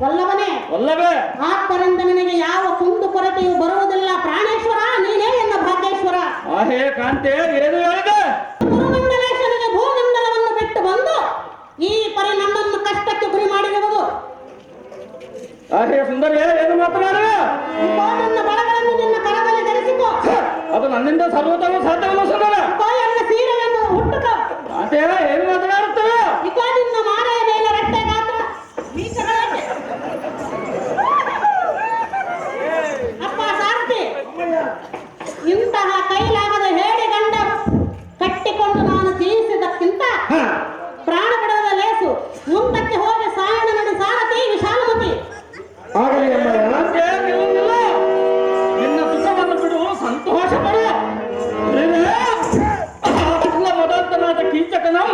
ವಲ್ಲವನೇ, ವಲ್ಲವೇ, ಆದ್ದರಿಂದ ನಿನಗೆ ಯಾವ ಕುಂದು ಕೊರತೆಯು ಬರುವುದಿಲ್ಲ. ಪ್ರಾಣೇಶ್ವರ, ನೀನೇ ಎನ್ನ ಭಾಗ್ಯೇಶ್ವರ. ಆಹೇ ಕಾಂತೆ, ಏನು ಹೇಳಿದೆ? ಗುರುಮಂಡಲೇಶನಿಗೆ ಭೂಮಂಡಲವನ್ನು ಬಿಟ್ಟು ಬಂದು ಈ ಪರಿ ನನ್ನನ್ನು ಕಷ್ಟಕ್ಕೆ ಗುರಿ ಮಾಡಿರುವುದು. ಆಹೇ ಸುಂದರಿ, ಏನು ಮಾತನಾಡುವೆ? ನನ್ನ ಬಲಗಳನ್ನು ನಿನ್ನ ಕರದಲ್ಲಿ ಧರಿಸಿಕೋ. ಅದು ನನ್ನಿಂದ ಸರ್ವತಃ ಸಾಧ್ಯವಿಲ್ಲ ಸುಂದರ. ಎನ್ನ ಸೀರೆಯನ್ನು ಹುಟ್ಟುಕೋ. ಕಾಂತೆ, ಏನು ಮಾತನಾಡುತ್ತವೆ? ಇಕೋ ನಿನ್ನ ಮಾರೆಯ ಮೇಲೆ ರಟ್ಟೆ ಗಾತ್ರ ಮೀಸಗಳಕ್ಕೆ. ಅಪ್ಪ ಸಾರಥಿ, ಇಂತಹ ಕೈಲಾಗದ ಹೇಳಿ ಗಂಡ ಕಟ್ಟಿಕೊಂಡು ನಾನು ಜೀವಿಸಿದಕ್ಕಿಂತ ಪ್ರಾಣ ಬಿಡುವುದ ಲೇಸು. ಮುಂದಕ್ಕೆ ಹೋಗಿ ಸಾಯಣ ನಡು ಸಾರಥಿ ವಿಶಾಲಮತಿ. ಆಗಲಿ ಕಾಂತೆ, ನಿಲ್ಲುವುದಿಲ್ಲ. ನಿನ್ನ ಸುಖವನ್ನು ಬಿಡು, ಸಂತೋಷ ಪಡು. ಮದಾಂತನಾದ ಕೀಚಕನಂ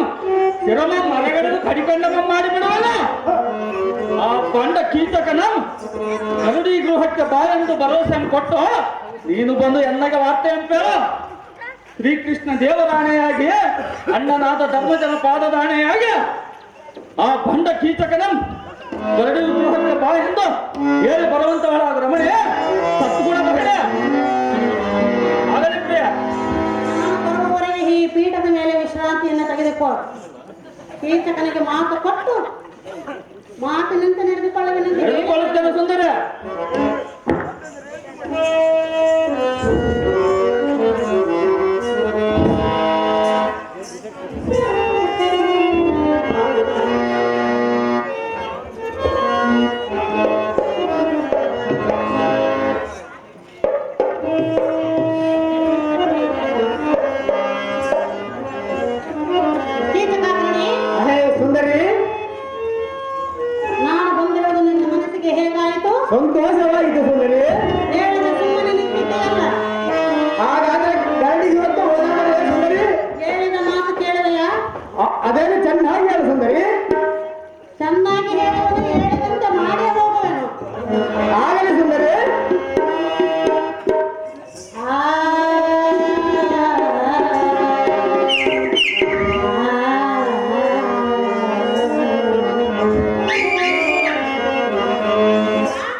ಶಿರಮ ಮರಗಳನ್ನು ಕಡಿಕೊಂಡವ ಮಾಡಿಬಿಡುವನ. ಆ ಬಂಡ ಕೀಚಕನಂ ಗರುಡಿ ಗೃಹಕ್ಕೆ ಬಾ ಎಂದು ಭರವಸೆಯನ್ನು ಕೊಟ್ಟು ನೀನು ಬಂದು ಎನ್ನಗೆ ವಾರ್ತೆ ಅಂತೇಳು. ಶ್ರೀಕೃಷ್ಣ ದೇವರಾಣೆಯಾಗಿ, ಅಣ್ಣನಾದ ಧರ್ಮಜನ ಪಾದದಾಣೆಯಾಗಿ ಆ ಬಂಡ ಕೀಚಕನಂ ಗರುಡಿ ಗೃಹಕ್ಕೆ ಬಾ ಎಂದು ಹೇಳಿ ಬರುವಂತವಳಾದ ರಮಣೆ ಸತ್ತು ಕೀಚಕನಿಗೆ ಮಾತು ಕೊಟ್ಟು ಮಾತಿನಂತೆ ನಡೆದುಕೊಳ್ಳುವೆನೆಂದು ಹೇಳಿ ಹೇಳಿಕೊಳ್ಳುತ್ತೇನೆ ಸುಂದರ. ಕೀಚಕಾಗ್ರಣಿ, ಹೇ ಸುಂದರಿ, ನಾನು ಬಂದಿರೋದು ನಿನ್ನ ಮನಸ್ಸಿಗೆ ಹೇಗಾಯಿತು? ಸಂತೋಷವಾಯಿತು ಸುಂದರಿ. ಹೇಳಿದ ಸುಮ್ಮನೆ ನಿಂತಿದ್ದೆಯಲ್ಲ, ಹಾಗಾದ್ರೆ ಗರಡಿಗೆ ಹೊತ್ತು ಹೋದಾಗಲೇ ಸುಂದರಿ, ಹೇಳಿದ ಮಾತು ಕೇಳುವೆಯಾ? ಅದೇನು ಚೆನ್ನಾಗಿ ಹೇಳು ಸುಂದರಿ. ಚೆನ್ನಾಗಿ ಹೇಳುವುದು ಹೇಳಿದಂತೆ ಮಾಡೇ ಹೋಗುವೆನು. ಆಗಲಿ ಸುಂದರಿ.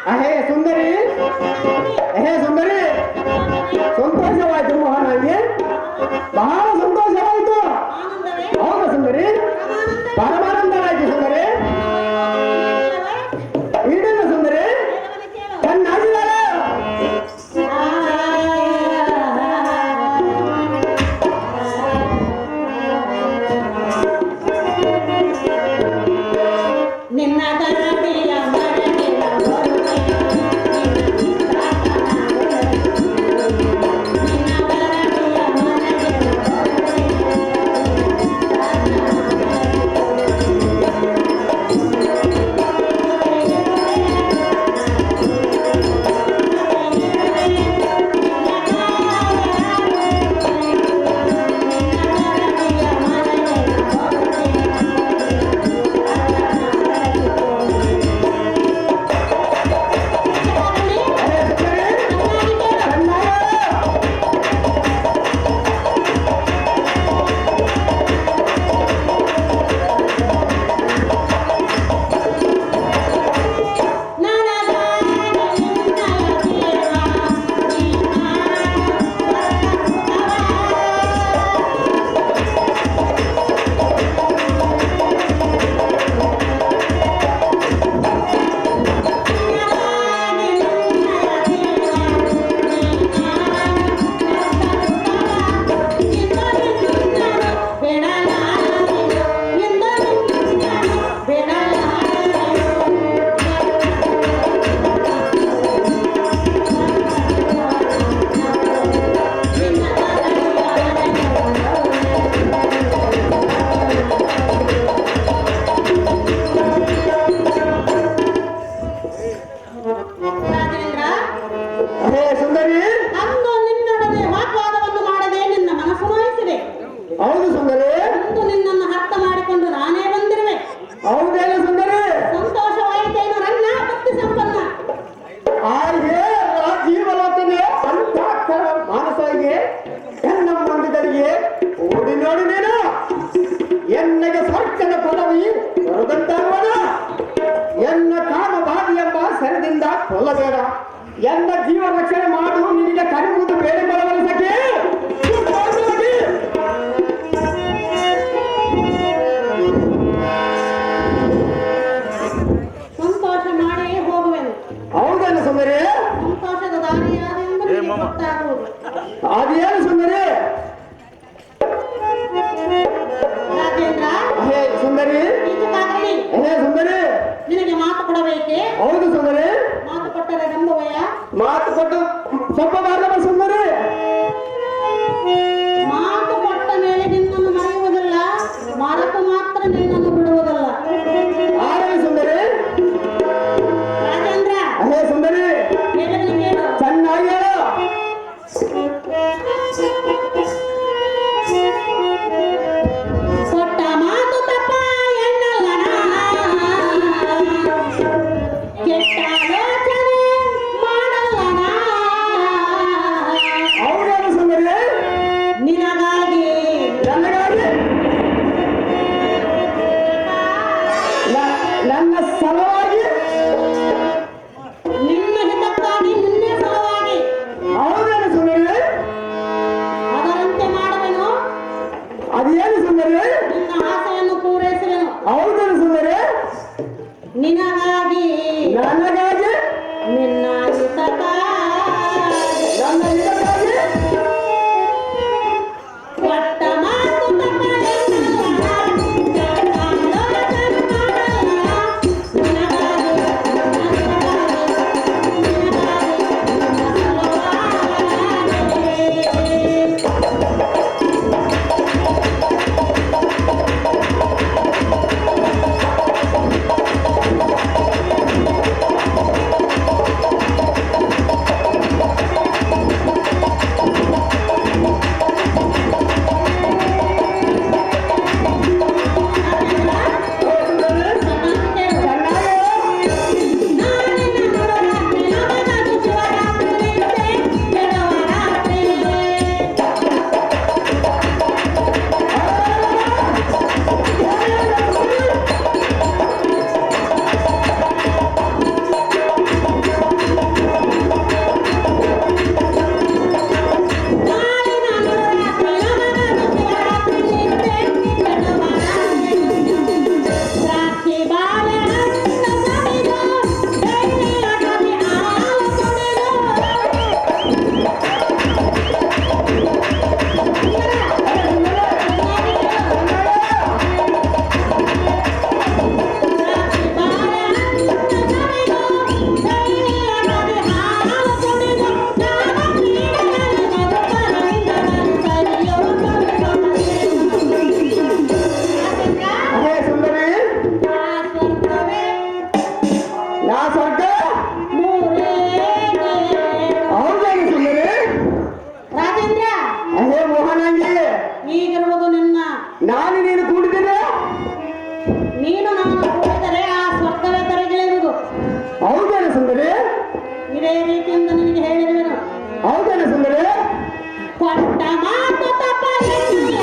ಆ ಹೇ ಸುಂದರಿ, ಹೇ ಸುಂದರಿ, ಸಂತೋಷವಾಯ್ತು ಮೋಹನಾಗಿ, ಬಹಳ ಸಂತೋಷವಾಯಿತು. ಆನಂದವೇ? ಹೌದು ಸುಂದರಿ, ಪರಮಾನಂದವಾಯ್ತು ಸುಂದರಿ. ಈಡಲ್ಲ ಸುಂದರಿ, ಹೇಳುವನು ಕೇಳು. ಚೆನ್ನಾಗಿದ್ದಾರೆ. ನಿನ್ನ ಗರಡಿಯ ಮರಳಿನ ಹೊರಗೆ ನಿನ್ನ ಗರಡಿಯ ಮರಳಿನ ಹೊರಗೆ ರಾಜೇಂದ್ರ, ಹೇ ಸುಂದರಿ, ಅಂದು ನಿನ್ನೊಡನೆ ವಾಗ್ವಾದವನ್ನು ಮಾಡದೆ ನಿನ್ನ ಮನಸ್ಸು ನೋಯಿಸಿದೆ. ಹೌದು ಸುಂದರಿ, ಅಂದು ನಿನ್ನನ್ನು ಅರ್ಥ ಮಾಡಿಕೊಂಡು ನಾನೇ ಬಂದಿರುವೆ. ಹೌದೇನು ಸುಂದರಿ. ಸಂತೋಷವಾಯಿತೇನು ನನ್ನ ಭಕ್ತಿ ಸಂಪನ್ನ. ಹಾಗೆ ಜೀವಲೋಚನೆ ಅಂತಾಕ್ಷರ ಮಾನಸರಿಗೆ ಎನ್ನ ಮಂದಿಗಳಿಗೆ ಓಡಿ ನೋಡಿ ನೀನು ಎನ್ನಗೆ ಸ್ವರ್ಗದ ಪದವಿ ಬರುದಂತಾಗುವನ. ಎನ್ನ ಕಾಮ ಬಾಧಿ ಎಂಬ ಸರದಿಂದ ಕೊಲ್ಲಬೇಡ. ಎನ್ನ ಜೀವ ರಕ್ಷಣೆ ಮಾಡು. ನಿನಗೆ ಕರೆಯುವುದು ಬೇರೆ ಬರವಲ್ಲ ಸಖಿ. ಸಂತೋಷ ಮಾಡೇ ಹೋಗುವೆನು. ಹೌದೇನು ಸುಂದರಿ, ಸಂತೋಷದ ದಾರಿ ಯಾವೆಂದು ನಿನಗೆ ಗೊತ್ತಾಗುವುದು. ಅದೇನು ಸುಂದರಿ. ರಾಜೇಂದ್ರ, ಹೇ ಸುಂದರಿ, ಕೀಚಕಾಗ್ರಣಿ, ಹೇ ಸುಂದರಿ, ನಿನಗೆ ಮಾತು ಕೊಡಬೇಕೆ? ಹೌದು ಸುಂದರಿ. ಮಾತು ಕೊಟ್ಟರೆ ನಂಬುವೆಯಾ? ಮಾತು ಕೊಟ್ಟು ಸ್ವಲ್ಪ ಬಾರವ ಸುಂದರಿ. ಮಾತು ಕೊಟ್ಟ ಮೇಲೆ ನಿನ್ನನ್ನು ಮರೆಯುವುದಿಲ್ಲ, ಮರೆತು ಮಾತ್ರ ನಿನ್ನನ್ನು ಬಿಡುವುದಿಲ್ಲ. ಆಗಲಿ ಸುಂದರಿ. ರಾಜೇಂದ್ರ, ಹೇ ಸುಂದರಿ, ಹೇಳಿದನು ಕೇಳು. ಚೆನ್ನಾಗಿ ಹೇಳು. ಕೊಟ್ಟ ಮಾತು ತಪ್ಪ ಎನ್ನಲ್ಲನ, ಕೆಟ್ಟ ಆಲೋಚನೆ ಮಾಡಲ್ಲನ. ಇದೇ ರೀತಿಯಿಂದ ನಿನಗೆ ಹೇಳಿರುವೆನು. ಹೌದೇನ ಸುಂದರಿ? ಕೊಟ್ಟ ಮಾತು ತಪ್ಪಾಗಲಿಲ್ಲ.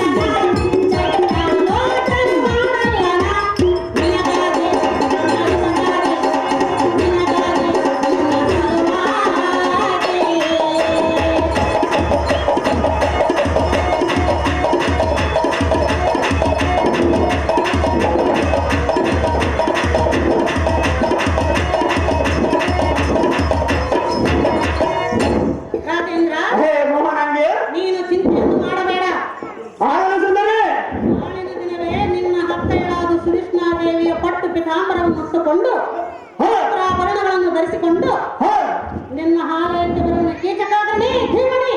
ರಾಜೇಂದ್ರ, ಹೇ ಮೋಹನಾಂಗಿ, ನೀನು ಚಿಂತೆಯನ್ನು ಮಾಡಬೇಡ. ಆಗೋಣ ಸುಂದರಿ. ನಾಳಿನ ದಿನವೇ ನಿನ್ನ ಹತ್ತೆಯಳಾದ ಸುರಿಷ್ಣಾದೇವಿಯ ಪಟ್ಟು ಪಿತಾಂಬರವನ್ನು ಹೊತ್ತುಕೊಂಡು ಹಾ, ಆಭರಣಗಳನ್ನು ಧರಿಸಿಕೊಂಡು ಹಾ, ನಿನ್ನ ಹಾಲೆತ್ತಿ ಬರುವ ಕೀಚಕಾಗ್ರಣಿ ಧೀಮಣಿ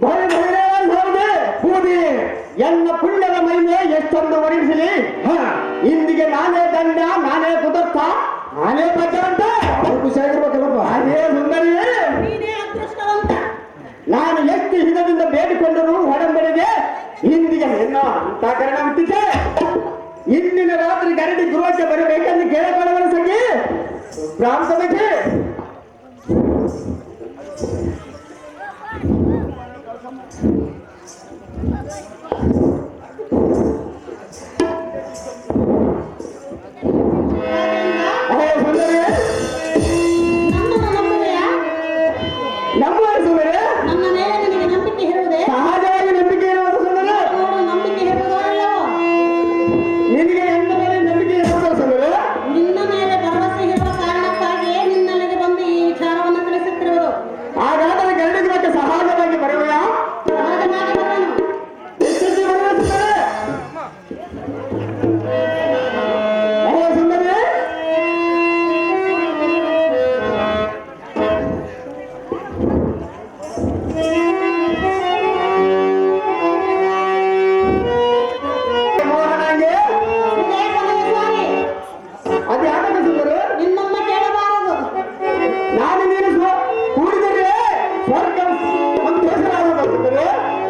ಬಳಿ ಬಳಿರೇವಲ್ ಹೋಗಿ ಕೂಡಿ ಎನ್ನ ಪುಣ್ಯದ ಮಹಿಮೆ ಎಷ್ಟೊಂದು ವರ್ಣಿಸಲಿ. ಇಂದಿಗೆ ನಾನೇ ದಂಡ, ನಾನೇ ಕುದರ್ಥ, ನಾನೇ ಬದ್ಧವಂತ. ಖುಷಿಯಾಗಿರ್ಬೇಕಲ್ಲಪ್ಪ. ಅದೇ ಸುಂದರಿ, ನೀನೇ ಅದೃಷ್ಟವಂತ. ನಾನು ಎಷ್ಟು ಹಿತದಿಂದ ಬೇಡಿಕೊಂಡರೂ ಒಡಂಬಡಿದೆ. ಇಂದಿಗೆ ನಿನ್ನ ಅಂತ ಕರಣ ಹುಟ್ಟಿದೆ. ಇಂದಿನ ರಾತ್ರಿ ಗರಡಿ ಗೃಹಕ್ಕೆ ಬರಬೇಕೆಂದು ಕೇಳಕೊಳ್ಳುವ ಸಂಗಿ ಪ್ರಾಂತಕ್ಕೆ ಸುಂದರಿ, ನನ್ನನ್ನು ನಂಬುವೆಯಾ? ನಮ್ಮ ಸುಂದರಿ, ನನ್ನ ಮೇಲೆ ನಿನಗೆ ನಂಬಿಕೆ ಇರುವುದೇ? ಸಹಜವಾಗಿ ನಂಬಿಕೆ ಇರುವುದು ಸುಂದರಿ. ನೋಡು, ನಂಬಿಕೆ ಇರುವುದೋ ಇಲ್ಲವೋ? ನಿನಗೆ ನನ್ನ ಮೇಲೆ ನಂಬಿಕೆ ಇರುವುದು ಸುಂದರಿ. ನಿನ್ನ ಮೇಲೆ ಭರವಸೆ ಇರುವ ಕಾರಣಕ್ಕಾಗಿಯೇ ನಿನ್ನಲ್ಲಿಗೆ ಬಂದು ಈ ವಿಚಾರವನ್ನು ತಿಳಿಸುತ್ತಿರುವುದು. ಹಾಗಾದರೆ ಗರಡಿ ಗೃಹಕ್ಕೆ ಸಹಜವಾಗಿ ಬರುವೆಯಾ? ಸಹಜವಾಗಿ ಬರುವೆನು. ಎಷ್ಟೊತ್ತಿ ಬರುವೆ ಸುಂದರಿ? ಸುಂದರಿ, ಮೋಹನಾಂಗಿ, ಇದೇ ಕೊನೆಯ ಸ್ವಾಮಿ, ಅದು ಯಾಕಂದ್ರೆ ಸುಂದರಿ? ನಿನ್ನಮ್ಮ ಕೇಳಬಾರದು. ನಾನು ನೀನು ಕೂಡಿದರೆ ಸ್ವರ್ಗ ಒಂದು ಹೆಸರಾಗುವುದು ಸುಂದರಿ.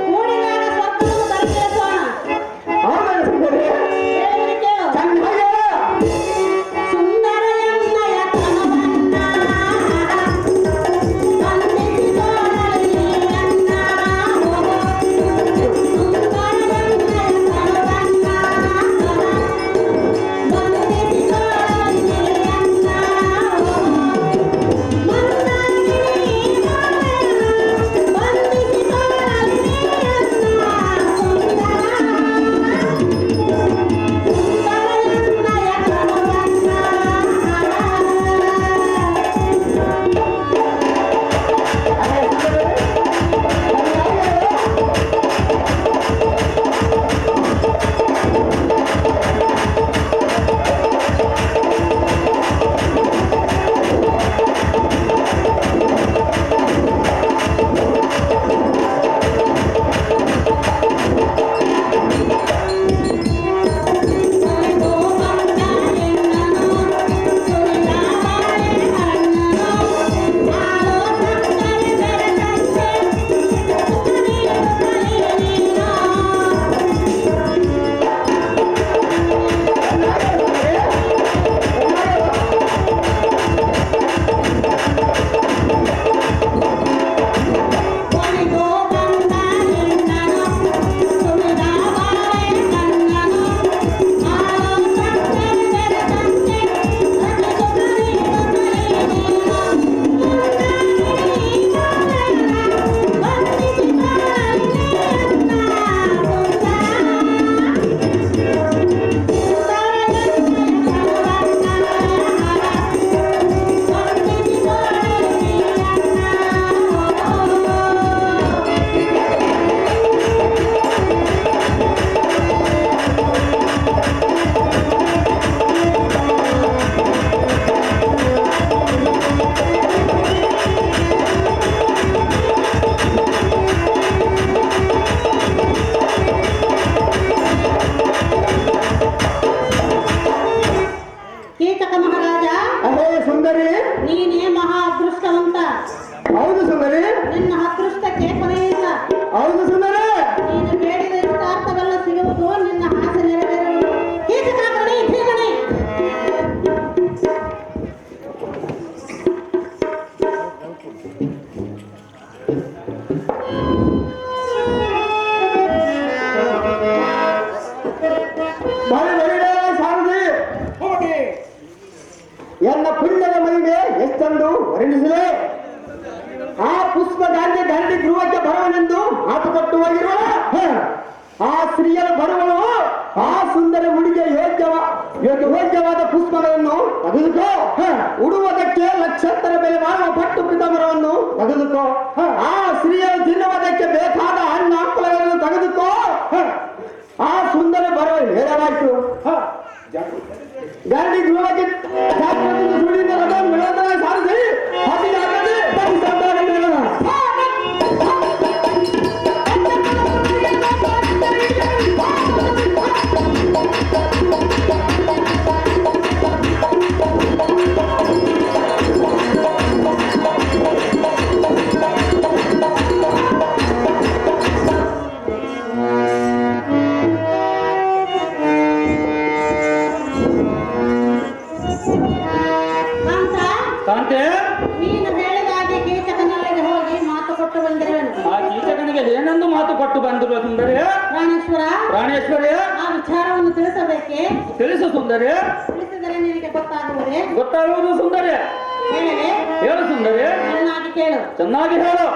ಕೂಡಿದಾಗ ಸ್ವರ್ಗವನ್ನು ಬರಬೇಸೋಣ. ಹೌದಾ ಸುಂದರಿ? ಹೇಳುವುದು ಕೇಳು. ಚೆನ್ನಾಗಿ ಸುಂದರ ಎನ್ನಯ ಕನವನ್ನ ಬಂಧಿಸಿದೋಳಲಿ ಎನ್ನ ಸುಂದರ ಎನ್ನಯ ಕನವನ್ನ ಬಂಧಿಸಿದೋಳಲಿ ಎನ್ನ ಪುಣ್ಯದ ಮಹಿಮೆ ಎಷ್ಟೊಂದು ವರ್ಣಿಸಿದೆ. ಆ ಪುಷ್ಪಗಾಂಧಿ ಗಾಂಧಿ ಗೃಹಕ್ಕೆ ಬರುವನೆಂದು ಮಾತು ಕೊಟ್ಟು ಹೋಗಿರುವ ಆ ಸ್ತ್ರೀಯರು ಬರುವಳು ಆ ಸುಂದರ ಹುಡುಗಿಯ ಯೋಗ್ಯವಾದ ಪುಷ್ಪಗಳನ್ನು ತೆಗೆದುಕೋ. ಉಡುವುದಕ್ಕೆ ಲಕ್ಷಾಂತರ ಬೆಲೆ ಬಾಳುವ ಪಟ್ಟು ಪಿತಾಂಬರವನ್ನು ತೆಗೆದುಕೋ. ಆ ಸ್ತ್ರೀಯರು ತಿನ್ನುವುದಕ್ಕೆ ಬೇಕಾದ ಹಣ್ಣು ಹಂಪಲಗಳನ್ನು ತೆಗೆದುಕೋ. ಆ ಸುಂದರ ಬರುವ ಹೇಳವಾಯಿತು. ಗಾಂಧಿ ಗೃಹಕ್ಕೆ ಸುಳಿಯಿಂದ ಸಾರಿಸಿ ಕಾಂತೆ, ನೀನು ಹೇಳಿದ ಹಾಗೆ ಕೀಚಕನಲ್ಲಿಗೆ ಹೋಗಿ ಮಾತು ಕೊಟ್ಟು ಬಂದಿರುವೆನು. ಆ ಕೀಚಕನಿಗೆ ಏನೆಂದು ಮಾತು ಕೊಟ್ಟು ಬಂದಿರುವ ಸುಂದರಿ? ಪ್ರಾಣೇಶ್ವರಿ, ಆ ವಿಚಾರವನ್ನು ತಿಳಿಸಬೇಕೆ? ತಿಳಿಸು ಸುಂದರಿ. ತಿಳಿಸಿದರೆ ನಿನಗೆ ಗೊತ್ತಾಗುವುದೇ? ಗೊತ್ತಾಗುವುದು ಸುಂದರಿ. ಹೇಳಲೇ? ಹೇಳು ಸುಂದರಿ. ಚೆನ್ನಾಗಿ ಕೇಳು. ಚೆನ್ನಾಗಿ ಹೇಳು.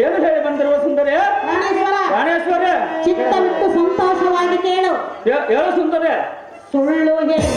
ಏನು ಹೇಳಿ ಬಂದಿರುವ ಸುಂದರಿ? ಪ್ರಾಣೇಶ್ವರ, ಚಿತ್ತ ಬಿಟ್ಟು ಸಂತೋಷವಾಗಿ ಕೇಳು. ಹೇಳು ಸುಂದರಿ. ಸುಳ್ಳು ಹೇಳಿ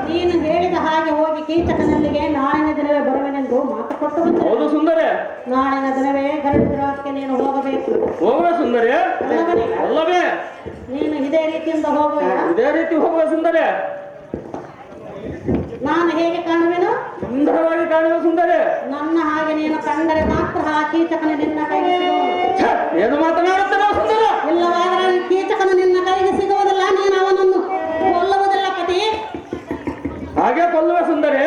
ನೀನು ಹೇಳಿದ ಹಾಗೆ ಹೋಗಿ ಕೀಚಕನಲ್ಲಿಗೆ ನಾಳಿನ ದಿನವೇ ಬರುವೆನೆಂದು ಮಾತು ಕೊಟ್ಟು ಬಂದೆ. ಹೌದು ಸುಂದರಿ. ನಾಳಿನ ದಿನವೇ ಗರುಡಕ್ಕೆ ನೀನು ಹೋಗಬೇಕು. ಹೋಗುವ ಸುಂದರಿ. ಅಲ್ಲವೇ? ನೀನು ಇದೇ ರೀತಿಯಿಂದ ಹೋಗುವ. ಇದೇ ರೀತಿ ಹೋಗುವ ಸುಂದರಿ. ನಾನು ಹೇಗೆ ಕಾಣುವೆನು? ಸುಂದರವಾಗಿ ಕಾಣುವ ಸುಂದರಿ. ನನ್ನ ಹಾಗೆ ನೀನು ಕಂಡರೆ ಮಾತ್ರ ಆ ಕೀಚಕನ ನಿನ್ನ ಕೈಗೆ ಸಿಗುವನು. ಏನು ಮಾತನಾಡುತ್ತೇನೆ ಸುಂದರ? ಇಲ್ಲವಾದರೆ ಕೀಚಕನು ನಿನ್ನ ಕೈಗೆ ಸಿಗುವುದಿಲ್ಲ. ನೀನು ಅವನನ್ನು ಕೊಲ್ಲುವುದಿಲ್ಲ ಪತಿ. ಹಾಗೆ ಕೊಲ್ಲುವ ಸುಂದರಿ.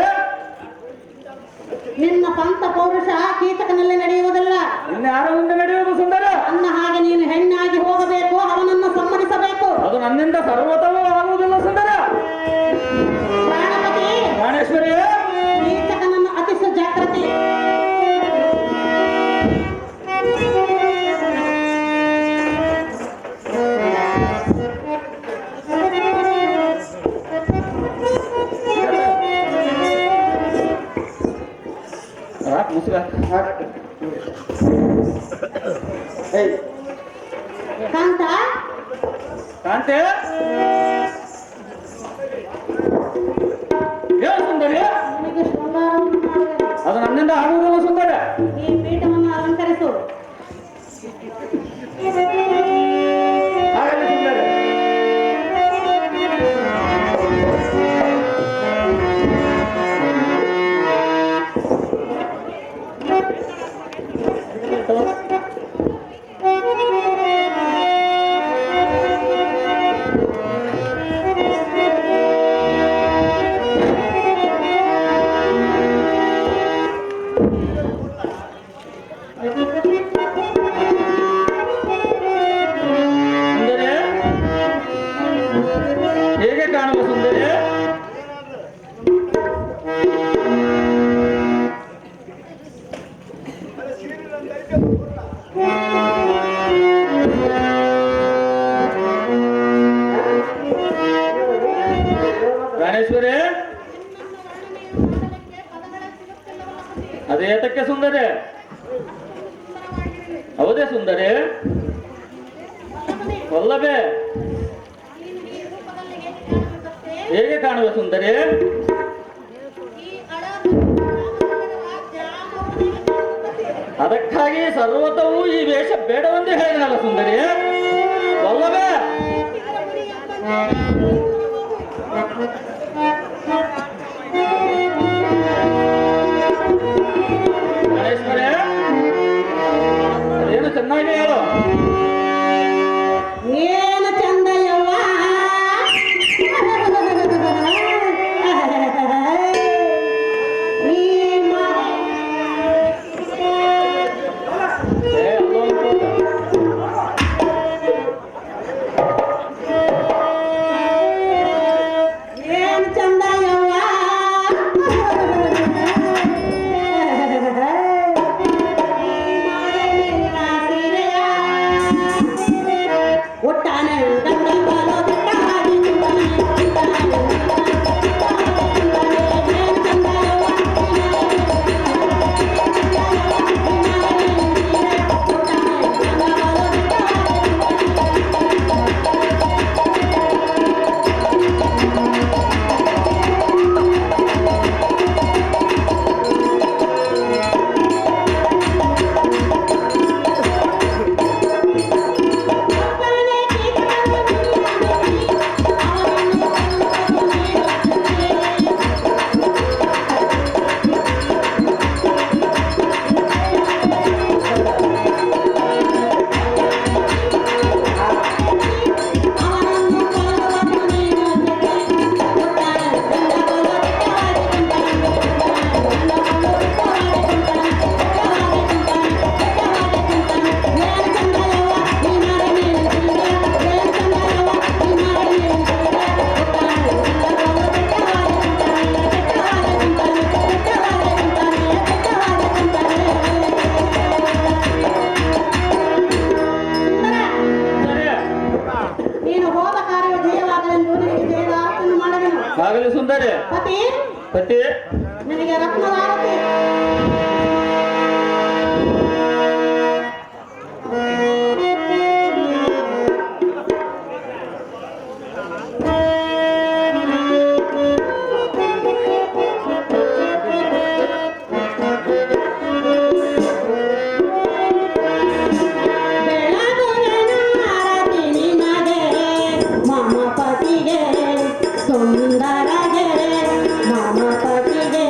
ನಿನ್ನ ಸ್ವಂತ ಪೌರುಷ ಕೀಚಕನಲ್ಲಿ ನಡೆಯುವುದಿಲ್ಲ. ಇನ್ಯಾರ ಮುಂದೆ ನಡೆಯುವುದು ಸುಂದರ? ನನ್ನ ಹಾಗೆ ನೀನು ಹೆಣ್ಣಾಗಿ ಹೋಗಬೇಕು, ಅವನನ್ನು ಸಮ್ಮತಿಸಬೇಕು. ಅದು ನನ್ನಿಂದ ಸರ್ವತವೂ ಆಗುವುದಿಲ್ಲ ಸುಂದರ. ಪ್ರಾಣಪತಿ ಪ್ರಾಣೇಶ್ವರಿ, ಕೀಚಕನನ್ನು ಅತಿಸು ಜಾಗೃತಿ. ಕಾಂತ, ಕಾಂತೆ, ಹೇಳು ಸುಂದರಿ. ನಿನಗೆ ಶೃಂಗಾರವನ್ನು ಮಾಡುವೆನು. ಅದು ನನ್ನಿಂದ ಆಗುವುದಿಲ್ಲ ಸುಂದರ. ಈ ಪೀಠವನ್ನು ಅಲಂಕರಿಸು. ಆಗಲಿ ಸುಂದರಿ. ಸುಂದರಿ, ಹೇಗೆ ಕಾಣುವ ಸುಂದರಿ? ಪ್ರಾಣೇಶ್ವರಿ, ಅದೇತಕ್ಕೆ ಸುಂದರಿ? ಹೌದೇ ಸುಂದರಿ? ವಲ್ಲಭೆ, ಹೇಗೆ ಕಾಣುವ ಸುಂದರಿ? ಅದಕ್ಕಾಗಿ ಸರ್ವತವೂ ಈ ವೇಷ ಬೇಡವೆಂದೇ ಹೇಳಿದನಲ್ಲ ಸುಂದರಿ. ವಲ್ಲಭೆ, ಗಣೇಶ್ವರೇ, ಅದೇನು ಚೆನ್ನಾಗಿ ಹೇಳು. ಏನು ಚಂದ ಯವ್ವ. ಈ ಏ, ಅಲ್ಲೋ ಅನ್ಕೋತ. ಏನು ಚಂದ ಯವ್ವ. ಒಟ್ಟಾನೆ ಆಗಲಿ ಸುಂದರಿ. ಪತಿ ಪತಿ, ನಿನಗೆ ರತ್ನದ ಆರತಿ. ಸುಂದರಗೆ ಮಮ ಪತಿಗೆ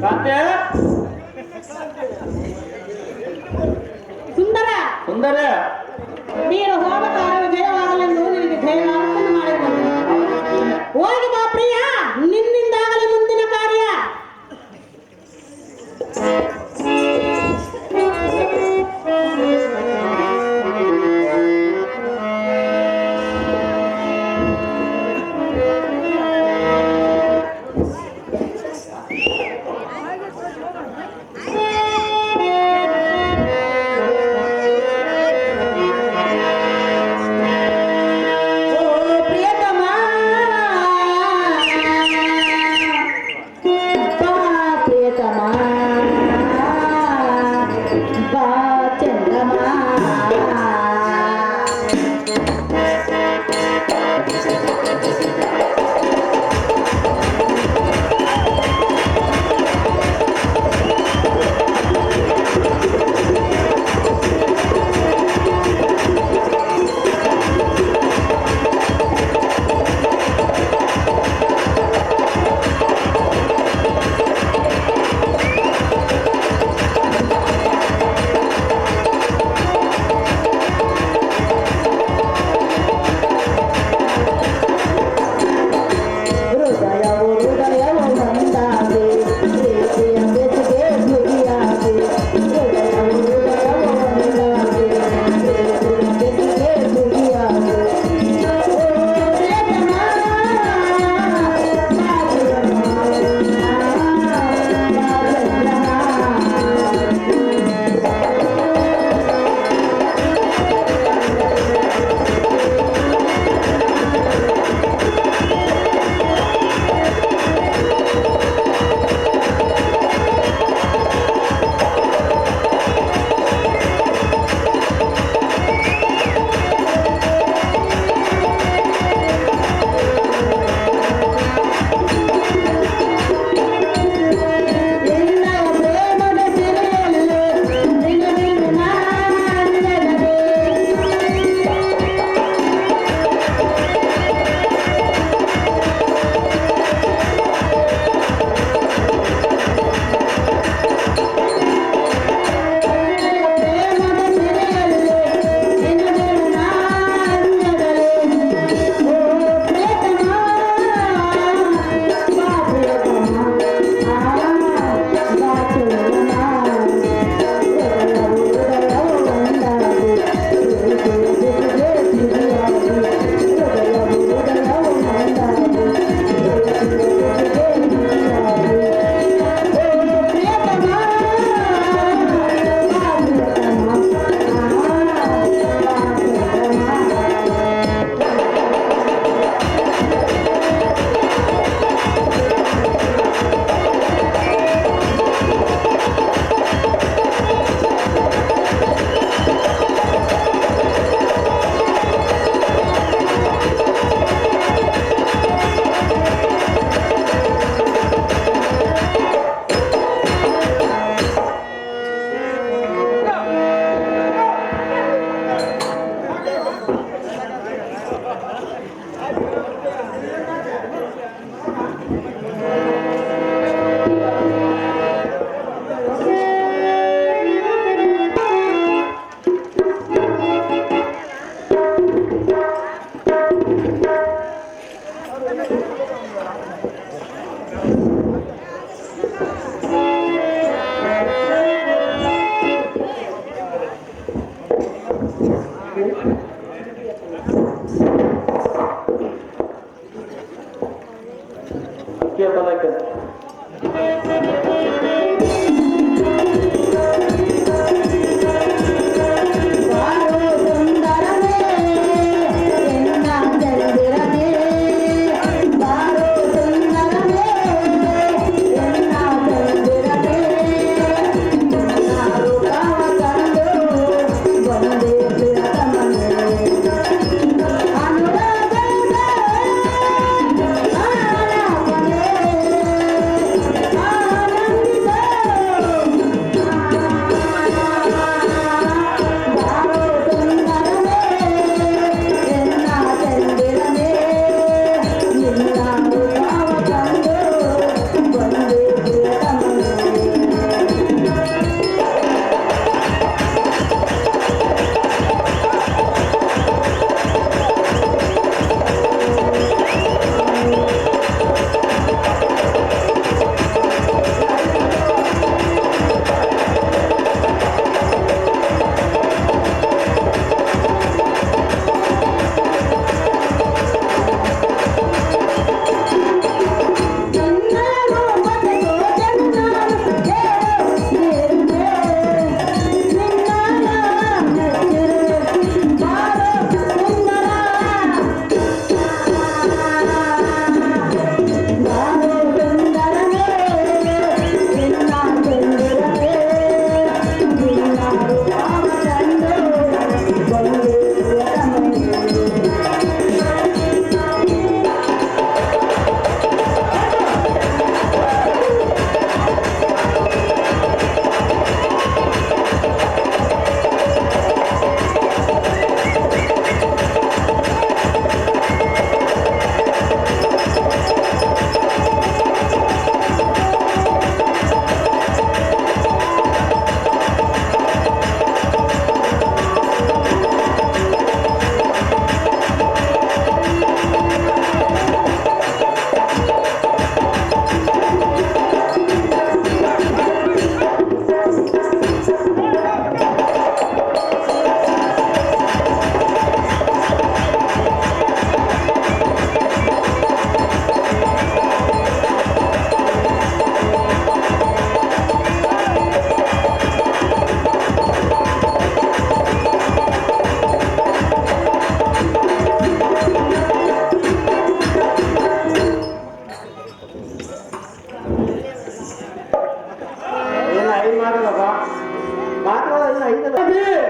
ಕಾಂತೆ ಸುಂದರ ಸುಂದರ ನೀನು ಹೋದ ಕಾರ್ಯ ಜಯವಾಗಲೆಂದು ನಿನಗೆ ಜಯವಾಗುತ್ತನ್ನು ಮಾಡಿಕೊಂಡು ಹೋಗಿ ಬಾ ಪ್ರಿಯ, ನಿನ್ನಿಂದಾಗಲೇ ಮುಂದಿನ ಕಾರ್ಯ.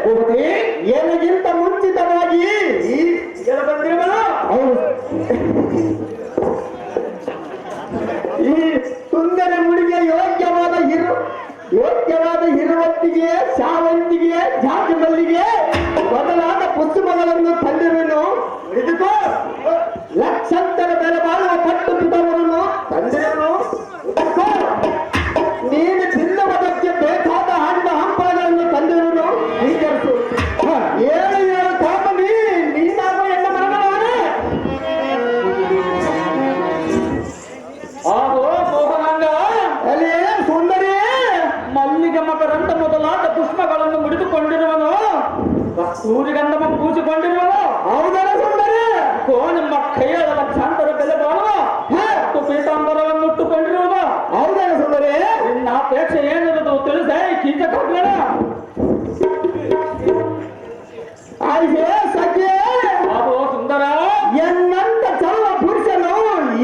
ಭೂಪತಿ, ಏನಿಗಿಂತ ಮುಂಚಿತವಾಗಿ ಈ ಬಂದಿರುವನು ಈ ಸುಂದರ ಮುಡಿಗೆ ಯೋಗ್ಯವಾದ ಹಿರುವತ್ತಿಗೆ, ಶಾವಂತಿಗೆ, ಜಾತಿ ಮಲ್ಲಿಗೆ ಮೊದಲಾದ ಪುಷ್ಪಗಳನ್ನು ತಂದಿರುವನು. ಹಿಡಿದುಕೋ, ಲಕ್ಷಾಂತರ ಬೆಲೆ ಬಾಳುವ ಪಟ್ಟು ಪಿತವರನ್ನು ತಂದಿರುವನು. ನೀನು ತಿನ್ನುವುದಕ್ಕೆ ಬೇಕಾದ ಹಣ್ಣು ಹಂಪಲಗಳನ್ನು ತಂದಿರುವನು. ಸ್ವೀಕರಿಸು. 7 ತಾಪನಿ ನೀನಾಗುವ ಎನ್ನ ಮರಗಳಾನೆ. ಆಹೋ ಮೋಹನಾಂಗ, ಅಲ್ಲೇ ಸುಂದರಿ, ಮಲ್ಲಿಗೆ ಮಕರಂದ ಮೊದಲಾದ ಪುಷ್ಪಗಳನ್ನು ಮುಡಿದುಕೊಂಡಿರುವನು, ಸೂರ್ಯಗಂಧಮ ಪೂಜಿಕೊಂಡಿರುವನು. ಹೌದರ ಸುಂದರಿ, ನಿಮ್ಮ ಕೈಯಾದ ಲಕ್ಷಾಂತರ ಬೆಲೆ ಬಾಳುವ ಹತ್ತು ಪೀತಾಂಬರವನ್ನು ಇಟ್ಟುಕೊಂಡಿರುವನು. ಹೌದರ ಸುಂದರಿ, ನಿನ್ನ ಅಪೇಕ್ಷೆ ಏನಿರೋದು ತಿಳಿಸೇ ಕೀಚಕಾಗ್ಬೇಡ. ಆಯ್ಕೆ ಸಖೆ, ಆಹೋ ಸುಂದರ, ಎನ್ನಂತ ಚಲವ ಪುರುಷನು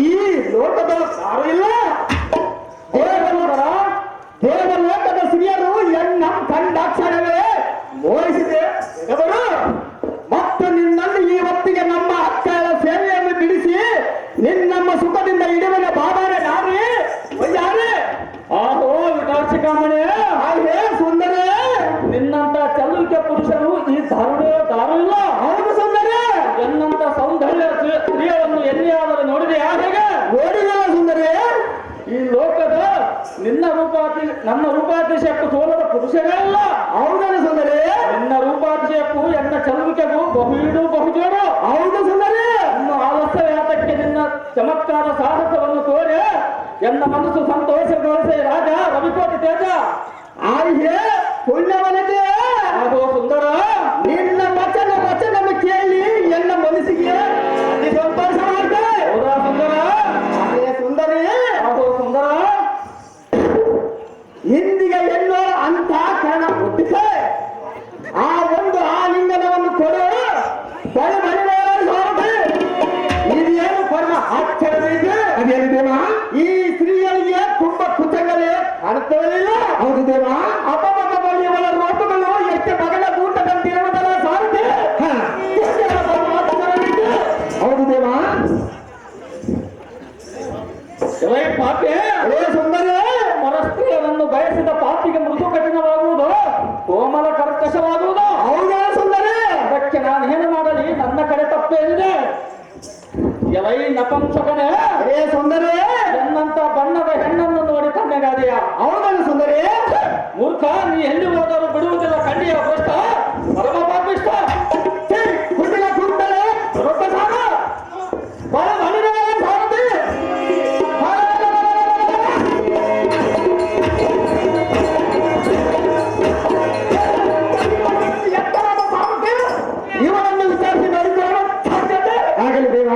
ಈ ಲೋಕದ ಯಾರು ಇಲ್ಲ. ದೇವಲೋಕದ ಸ್ತ್ರೀಯರು ಎನ್ನ ಕಂಡಾಕ್ಷರವೇ ಮೋಹಿಸಿದೆ ಅವರು. ಮತ್ತು ನಿನ್ನಲ್ಲಿ ಈ ಹೊತ್ತಿಗೆ ನಮ್ಮ ಅಕ್ಕಳ ಸೇವೆಯನ್ನು ಬಿಡಿಸಿ ನಿನ್ನಮ್ಮ ಸುಖದಿಂದ ಇಡುವನ ಬಾಬಾರೆ ನಾರೇ ಯಾರೇ. ಆಹೋ ವಿಕಾಸಿಕಾಮಣೆ, ಹಾಗೆ ಸುಂದರೇ, ನಿನ್ನಂತ ಚಲುವಿಕೆ ಪುರುಷರು ಈ ದಾರುಣಿಲ್ಲ. ಹೌದು ಸುಂದರೇ, ಎನ್ನಂತ ಸೌಂದರ್ಯ ಸ್ತ್ರೀಯನ್ನು ಎಲ್ಲಿಯಾದರೂ ನೋಡಿದೆಯಾ? ಹೇಗೆ ನೋಡಿದಲ್ಲ ಸುಂದರೇ, ಈ ಲೋಕದ ನನ್ನ ರೂಪಾತಿಶಯಕ್ಕೂ ಸೋಲದ ಪುರುಷರಲ್ಲ. ಹೌದಲ್ಲ ಸುಂದರೇ, ನಿನ್ನ ರೂಪಾತಿಶಯಕ್ಕೂ ಎನ್ನ ಚಲುವಿಕೆಗೂ ಬಹು ಬಹುಜೋಡು. ಹೌದು ಸುಂದರೇ, ಇನ್ನು ಆಲಸ್ಯ ಯಾತಕ್ಕೆ ನಿನ್ನ ಚಮತ್ಕಾರ ಸಾಹಸವನ್ನು ತೋರಿ ಎನ್ನ ಮನಸ್ಸು ಸಂತೋಷಗೊಳಿಸಿ ರಾಜ ರವಿಕೋಟಿ ತೇಜ. ಆಯ್ಕೆ ಪುಣ್ಯವನತೆ. ಆಹೋ ಸುಂದರ, ನಿನ್ನ ವಚನ ಕೇಳಿ ಎನ್ನ ಮನಸ್ಸಿಗೆ ಅತಿ ಸಂತೋಷ ಮಾಡ್ತೇವೆ. ಹೌದಾ ಸುಂದರ? ಅದೇ ಸುಂದರಿ, ಆಹೋ ಸುಂದರ, ಇಂದಿಗೆ ಎನ್ನೋ ಅಂತ ಕಾರಣ ಹುಟ್ಟಿಸೆ ಆ ಒಂದು ಆಲಿಂಗನವನ್ನು ಕೊಡು. ಬಳಿ ಇದೇನು ಪರಮ ಆಶ್ಚರ್ಯವಿದೆ. ಅದೇನು ದೇವ, ಈ ಸ್ತ್ರೀಯರಿಗೆ ತುಂಬ ಕುಚಗಳೇ ಕಾಣುತ್ತಲಿಲ್ಲ. ಹೌದು ದೇವ, ಅಪಮತ ಬಳಿಯವರ ರೋಗಗಳು ಎಷ್ಟು ಮಗಳ ಕೂಟದಂತಿರುವುದಲ್ಲ ಸಾರಥಿ. ಹೌದು ದೇವ. ಎಲೈ ಪಾಪೆ, ಅದೇ ಸುಂದರಿ, ಪರಸ್ತ್ರೀಯರನ್ನು ಬಯಸಿದ ಪಾಪಿಗೆ ಮೃದು ಕಠಿಣವಾಗುವುದು, ಕೋಮಲ ಕರ್ಕಶವಾಗುವುದು. ಹೌದಾ ಸುಂದರಿ, ಅದಕ್ಕೆ ನಾನು ಏನು ಮಾಡಲಿ? ನನ್ನ ಕಡೆ ತಪ್ಪೇನಿದೆ? ಎಲೈ ನಪಂಸಕನೇ, ಅದೇ ಸುಂದರಿ, ಎನ್ನಂತ ಬಣ್ಣದ ಹೆಣ್ಣನ್ನು ನೋಡಿ ಕಣ್ಣೆಗಾದೆಯ. ಹೌದಲ್ಲ ಸುಂದರಿ, ಮೂರ್ಖ, ನೀ ಎಲ್ಲಿ ಹೋದರೂ ಬಿಡುವುದಿಲ್ಲ. ಕಣ್ಣಿಯ ಭ್ರಷ್ಟ, ಪರಮ ಪಾಪಿಷ್ಟ. ಕುಟಿಲ ಕುಂಟಲೆ ದೊಡ್ಡ ಸಾರ ಬಲ ಬಲಿದ ಸಾರಥಿ. ಎತ್ತರದ ಸಾರಥಿ ಇವನನ್ನು ವಿಚಾರಿಸಿ ನೋಡಿಕೊಳ್ಳಲು ಸಾಧ್ಯತೆ ಆಗಲಿ ದೇವ.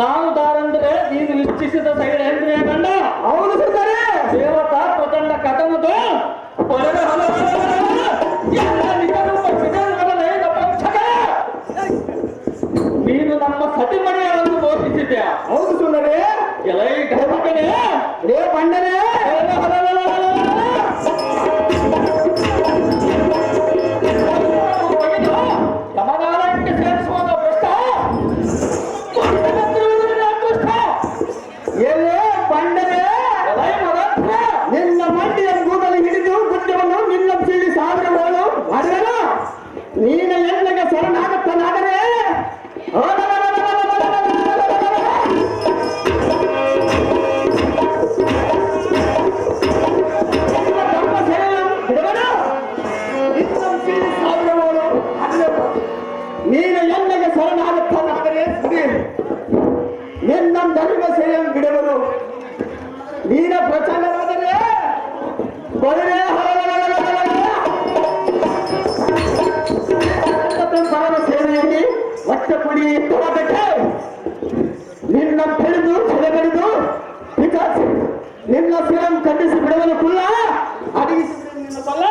ನಾನು ದಾರಂದ್ರೆ ನೀನು ಇಚ್ಛಿಸಿದ ಶೈಲೇಂದ್ರಿಯ ಗಂಡ. ಹೌದು ಸುಂದರಿ, ದೇವತಾ ಪ್ರಚಂಡ ಕಥನದು ಹೊರಗೆ ನೀನು ನಮ್ಮ ಸತಿಮಣಿಯನ್ನು ಮೋಹಿಸಿದ್ಯಾ? ಹೌದು ಸುಂದರಿ, ಎಲೈ ಘಟಕನೇ, ರೇ ಬಂಡನೆ, ಯಮಗಾಲಕ್ಕೆ ಸೇರಿಸುವಾಗ ಭ್ರಷ್ಟ, ಎಲ್ಲೇ ಬಂಡನೆ, ಎಲೈ ಮಗಂತ್ರ, ನಿನ್ನ ಮಂಡಿಯ ಕೂದಲು ಹಿಡಿದು ಗುಡ್ಡವನ್ನು ನಿನ್ನ ಸೀಳಿ ಸಾವಿರಗಳು ಮಾಡಿದನು. ನೀನ ಎಲ್ಲಿಗೆ ಶರಣಾಗುತ್ತಾನಾದರೆ ನೀನು ಎಲ್ಲಿಗೆ ಶರಣಾಗುತ್ತಾನಾದರೆ ನಿನ್ನ ಧರ್ಮ ಸೇವೆಯನ್ನು ಬಿಡುವರು. ನೀನ ಪ್ರಚಂಡವಾದರೆ ಬರಲೇ ಪರಮ ಸೇವೆಯಲ್ಲಿ ಒಟ್ಟ ಪುಡಿ ತೊಡಬೇಕು. ನಿನ್ನ ಬೆಳೆದು ಸೆಳೆಬಡಿದು ಪಿತಾಸಿ ನಿನ್ನ ಶಿರಂ ಖಂಡಿಸಿ ಬಿಡುವನು ಕುಲ್ಲ ಅಡಗಿಸಿ ನಿನ್ನ ಕೊಲ್ಲ.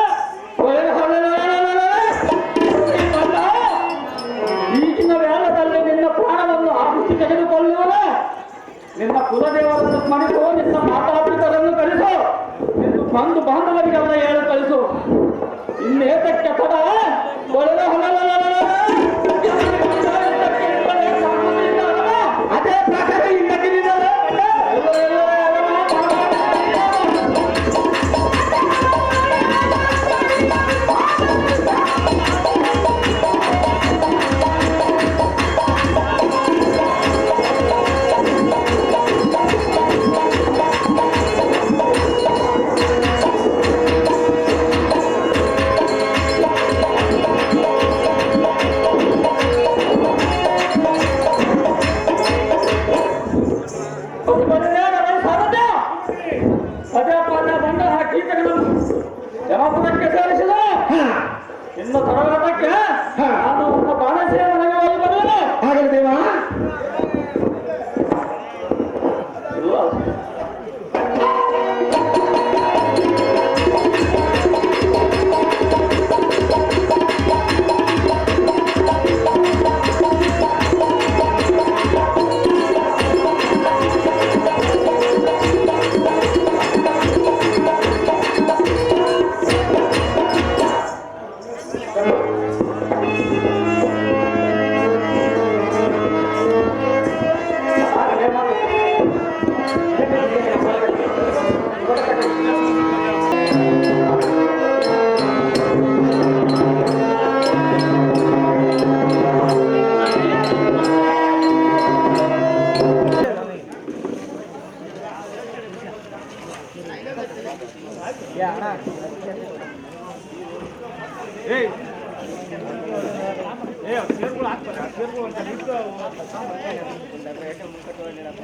ಈಗಿನ ವೇಳದಲ್ಲಿ ನಿನ್ನ ಪ್ರಾಣವನ್ನು ಆರಿಸಿ ತೆಗೆದುಕೊಳ್ಳುವನ ನಿನ್ನ ಕುಲದೇವರನ್ನು ಸ್ಮರಿಸುವ ನಿನ್ನ ಮಾತಾಪಿತ ಬಂದು ಬಾಂಧವರಿಗೆ ಅವರ ಹೇಳು ಕಳಿಸು. ಇನ್ನೇತಕ್ಕೆ ತಡ ಒಳ್ಳೆ ಅದೇ ಪ್ರಕಾರ ಹಿಂದಕ್ಕಿದ್ದಾರೆ. ಜಮಾಪುರಕ್ಕೆ ಸೇರಿಸಿದ ಇನ್ನು ತಡವಾಟಕ್ಕೆ ನಾನು ನನ್ನ ಬಾಣಸಿಯ ಮನೆಗೆ ಹೋಗಿ ಬರುತ್ತೇನೆ. ಆಗಲಿ ದೇವ. ಇಲ್ಲ